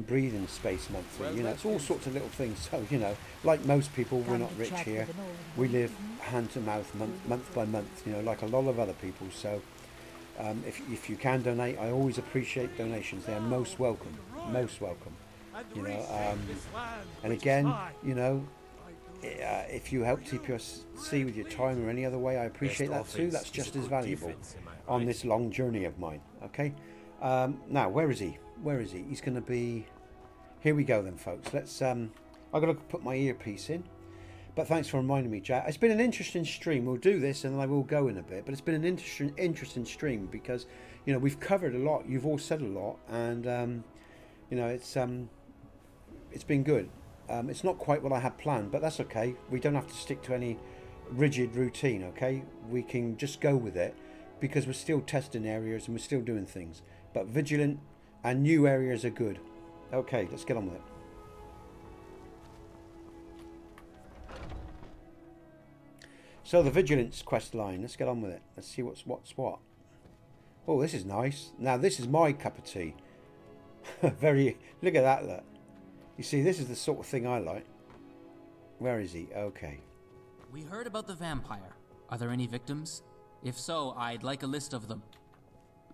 breathing space monthly. You know, it's all sorts of little things. So, you know, like most people, we're not rich here. We live hand to mouth, month by month, you know, like a lot of other people. So if you can donate, I always appreciate donations. They are most welcome. Most welcome. You know, and again, you know, if you help TPOSC with your time or any other way, I appreciate that too. That's just as valuable on this long journey of mine. Okay. Now, where is he? Where is he? He's going to be... Here we go then, folks. Let's... I've got to put my earpiece in. But thanks for reminding me, Jack. It's been an interesting stream. We'll do this and then I will go in a bit. But it's been an interesting stream because, you know, we've covered a lot. You've all said a lot. And, you know, it's been good. It's not quite what I had planned, but that's okay. We don't have to stick to any rigid routine, okay? We can just go with it. because we're still testing areas and we're still doing things. But Vigilant and new areas are good. Okay, let's get on with it. So the Vigilance quest line, let's get on with it. Let's see what's what. Oh, this is nice. Now this is my cup of tea. Very, look at that, look. You see, this is the sort of thing I like. Where is he? Okay. We heard about the vampire. Are there any victims? If so, I'd like a list of them.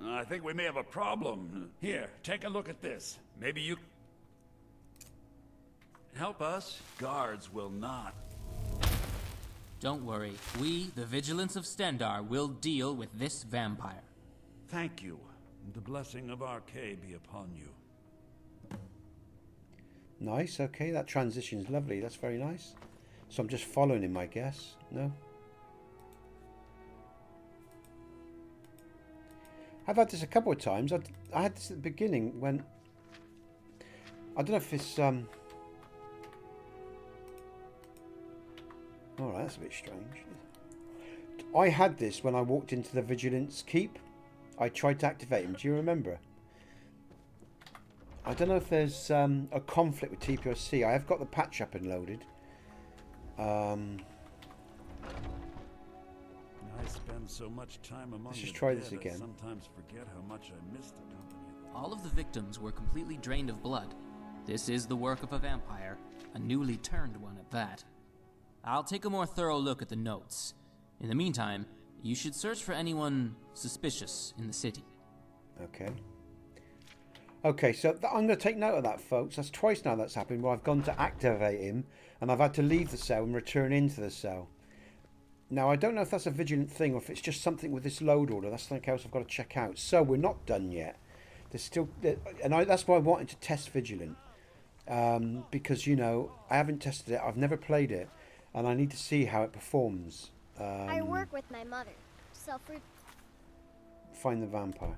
I think we may have a problem. Here, take a look at this. Maybe you... help us? Guards will not. Don't worry. We, the Vigilance of Stendar, will deal with this vampire. Thank you. The blessing of Arcade be upon you. Nice, okay, that transition's lovely. That's very nice. So I'm just following him, I guess. No? I've had this a couple of times. I had this at the beginning when... I don't know if it's... Alright, that's a bit strange. I had this when I walked into the Vigilance Keep. I tried to activate him. Do you remember? I don't know if there's a conflict with TPOSC. I have got the patch up and loaded. I spend so much time among Let's just try this again. I sometimes forget how much I missed the company. All of the victims were completely drained of blood. This is the work of a vampire, a newly turned one at that. I'll take a more thorough look at the notes. In the meantime, you should search for anyone suspicious in the city. Okay. Okay, so I'm going to take note of that, folks. That's twice now that's happened where I've gone to activate him and I've had to leave the cell and return into the cell. Now, I don't know if that's a Vigilant thing or if it's just something with this load order. That's something else I've got to check out. So, we're not done yet. There's still... that's why I wanted to test Vigilant. Because, you know, I haven't tested it. I've never played it. And I need to see how it performs. I work with my mother. Sell fruit. Find the vampire.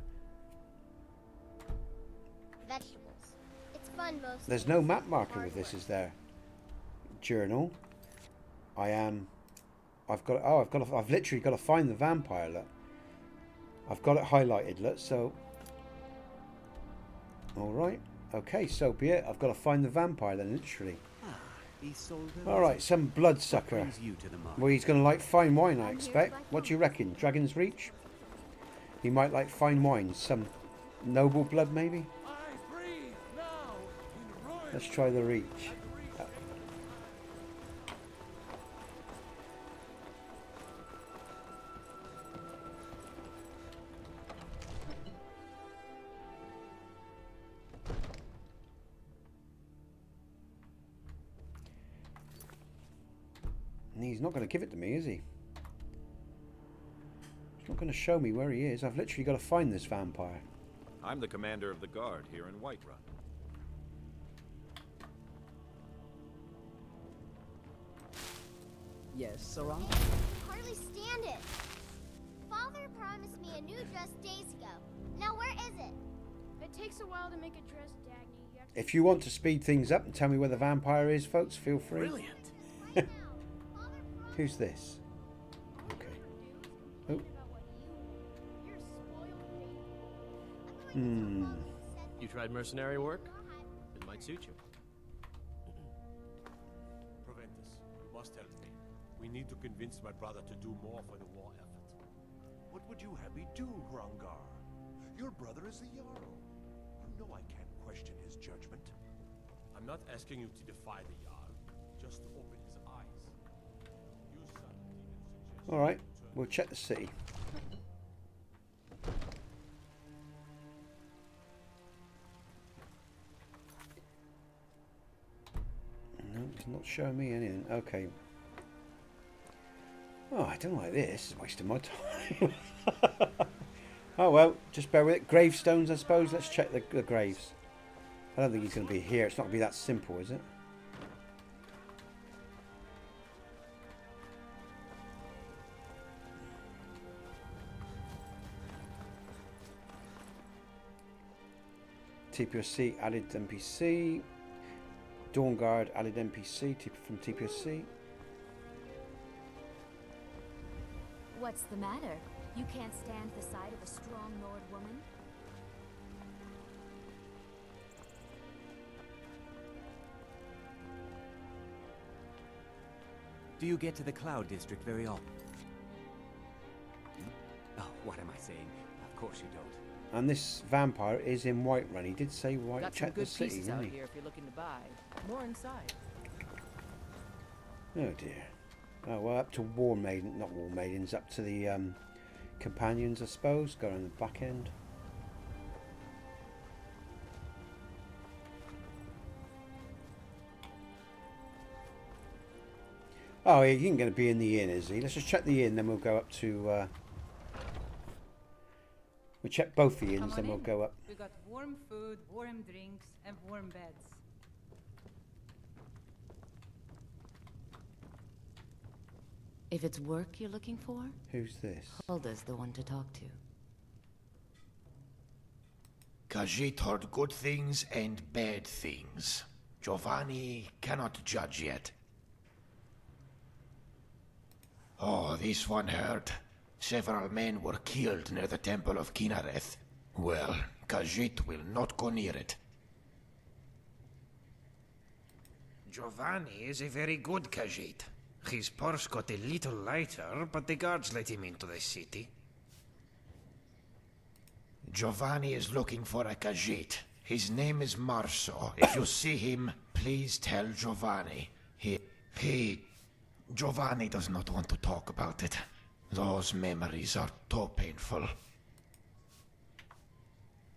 Vegetables. It's fun most. There's no map marker with this, is there? Journal. I've literally got to find the vampire, look. I've got it highlighted, look, so... Alright. Okay, so be it. I've got to find the vampire then, literally. Alright, some bloodsucker. Well, he's going to like fine wine, I expect. What do you reckon? Dragon's Reach? He might like fine wine. Some noble blood, maybe? Let's try the Reach. He's not going to give it to me, is he? He's not going to show me where he is. I've literally got to find this vampire. I'm the commander of the guard here in Whiterun. Yes, Sarah? Hardly stand it. Father promised me a new dress days ago. Now where is it? It takes a while to make a dress, Dagny. If you want to speed things up and tell me where the vampire is, folks, feel free. Brilliant. Who's this? Okay. Oh. You tried mercenary work? It might suit you. Proventus, you must help me. We need to convince my brother to do more for the war effort. What would you have me do, Hrongar? Your brother is the Jarl. You know I can't question his judgment. I'm not asking you to defy the Jarl, just to open his eyes. You son even suggested... Alright, we'll check the city. No, it's not showing me anything. Okay. Oh, I don't like this. It's wasting my time. Oh well, just bear with it. Gravestones, I suppose. Let's check the graves. I don't think he's going to be here. It's not going to be that simple, is it? TPOSC added NPC. Dawnguard added NPC from TPOSC. What's the matter? You can't stand the sight of a strong Nord woman? Do you get to the Cloud District very often? Oh, what am I saying? Of course you don't. And this vampire is in Whiterun. He did say White. Got some Check the good city, pieces didn't out he? here if you're looking to buy. More inside. Oh dear. Oh well, up to War Maiden, not War Maidens, up to the companions, I suppose. Go on the back end. Oh, he ain't going to be in the inn, is he? Let's just check the inn, then we'll go up to... we'll check both the inns, then we'll go up. We got warm food, warm drinks, and warm beds. If it's work you're looking for, Who's this? Hulda's the one to talk to. Khajiit heard good things and bad things. Giovanni cannot judge yet. Oh, this one heard. Several men were killed near the Temple of Kinareth. Well, Khajiit will not go near it. Giovanni is a very good Khajiit. His purse got a little lighter, but the guards let him into the city. Giovanni is looking for a Khajiit. His name is Marso. If you see him, please tell Giovanni. Giovanni does not want to talk about it. Those memories are too painful.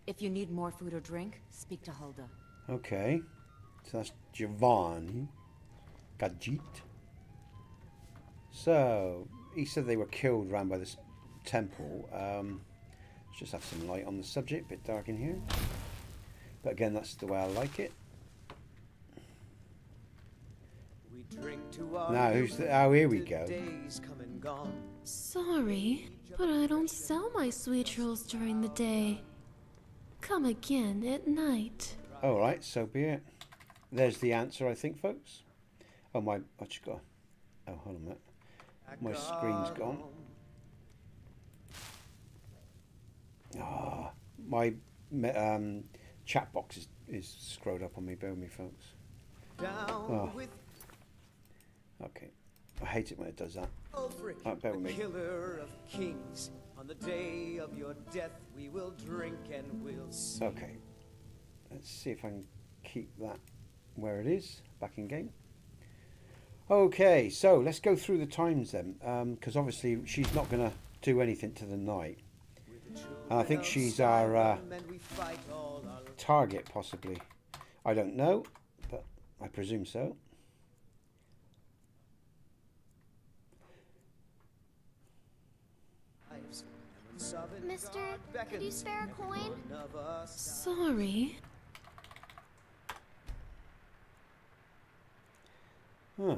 If you need more food or drink, speak to Hulda. Okay. So that's Giovanni. Khajiit. So, he said they were killed around by this temple. Let's just have some light on the subject. A bit dark in here. But again, that's the way I like it. Now, who's the... Oh, here we go. Sorry, but I don't sell my sweet rolls during the day. Come again at night. Alright, so be it. There's the answer, I think, folks. Oh, my... What you got? Oh, hold on a minute. My screen's gone. Ah, my chat box is scrolled up on me. Bear with me, folks. Oh. Okay. I hate it when it does that. Bear with me. Killer of kings, on the day of your death we will drink and we'll sing. Okay. Let's see if I can keep that where it is. Back in game. Okay, so let's go through the times then, because obviously she's not going to do anything to the night. And I think she's our target, possibly. I don't know, but I presume so. Mister, could you spare a coin? Sorry. Huh.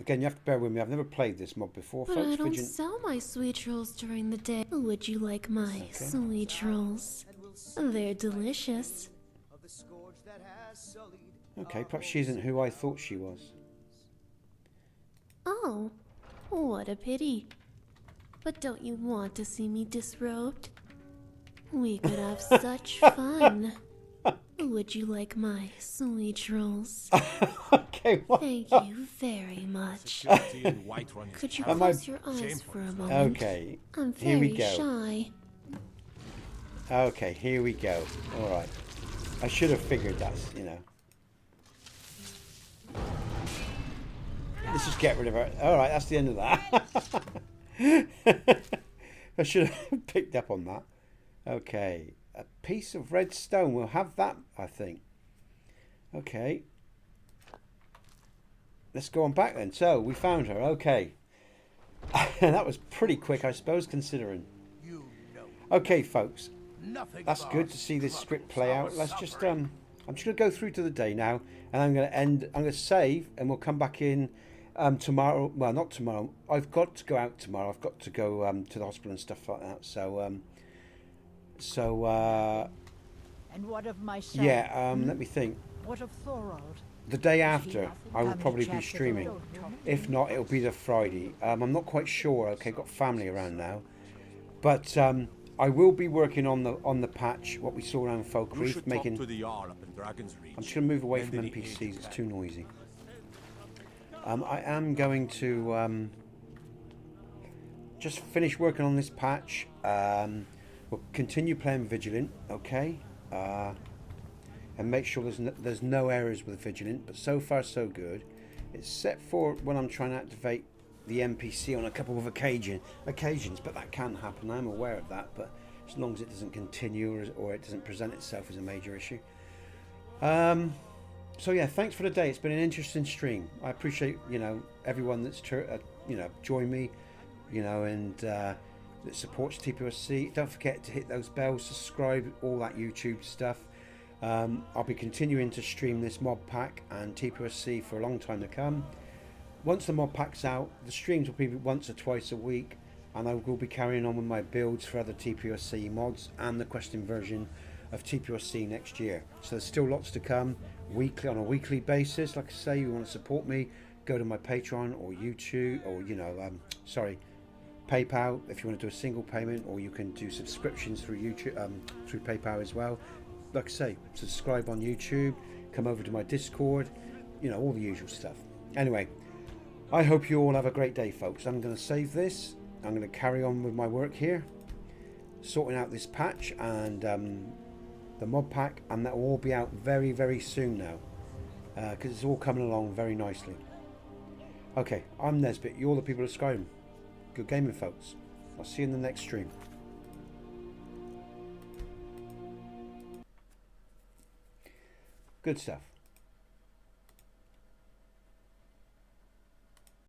Again, you have to bear with me. I've never played this mod before, But folks. I don't sell my sweet rolls during the day. Would you like my sweet rolls? They're delicious. Okay, perhaps she isn't who I thought she was. Oh, what a pity. But don't you want to see me disrobed? We could have such fun. Would you like my sweet rolls? Okay, what? Thank you very much. Could you close your eyes for a moment? Okay, I'm here we very go. shy. Okay, here we go. All right. I should have figured that, you know. Let's just get rid of her. All right, that's the end of that. I should have picked up on that. Okay, a piece of red stone. We'll have that, I think. Okay. Let's go on back then. So, we found her. Okay. That was pretty quick, I suppose, considering. Okay, folks. That's good to see this script play out. Let's just, I'm just going to go through to the day now. And I'm going to end, I'm going to save, and we'll come back in tomorrow. Well, not tomorrow. I've got to go out tomorrow. I've got to go to the hospital and stuff like that. So, And what of my son? yeah, let me think. What of Thorold? The day after, I will probably be streaming. If not, it'll be the Friday. I'm not quite sure. Okay, got family around now. But I will be working on the patch, what we saw around Falkreath, making... To the Jarl up in Dragon's Reach. I'm just going to move away from NPCs, it's too noisy. I am going to just finish working on this patch. We'll continue playing Vigilant, okay? And make sure there's no errors with Vigilant, but so far so good. It's set for when I'm trying to activate the NPC on a couple of occasions, but that can happen. I'm aware of that, but as long as it doesn't continue or it doesn't present itself as a major issue. So yeah, thanks for the day. It's been an interesting stream. I appreciate, you know, everyone that's you know, joined me, you know, and that supports TPOSC. Don't forget to hit those bells, subscribe, all that YouTube stuff. I'll be continuing to stream this mod pack and TPOSC for a long time to come. Once the mod pack's out, the streams will be once or twice a week, and I will be carrying on with my builds for other TPOSC mods and the questing version of TPOSC next year. So there's still lots to come weekly, on a weekly basis. Like I say, you want to support me, go to my Patreon or YouTube, or you know, PayPal if you want to do a single payment, or you can do subscriptions through YouTube, through PayPal as well. Like I say, subscribe on YouTube, come over to my Discord, you know, all the usual stuff. Anyway, I hope you all have a great day, folks. I'm going to save this. I'm going to carry on with my work here, sorting out this patch and the mod pack, and that will all be out very, very soon now, because it's all coming along very nicely. Okay, I'm Nesbit. You're the people of Skyrim. Good gaming, folks. I'll see you in the next stream. Good stuff.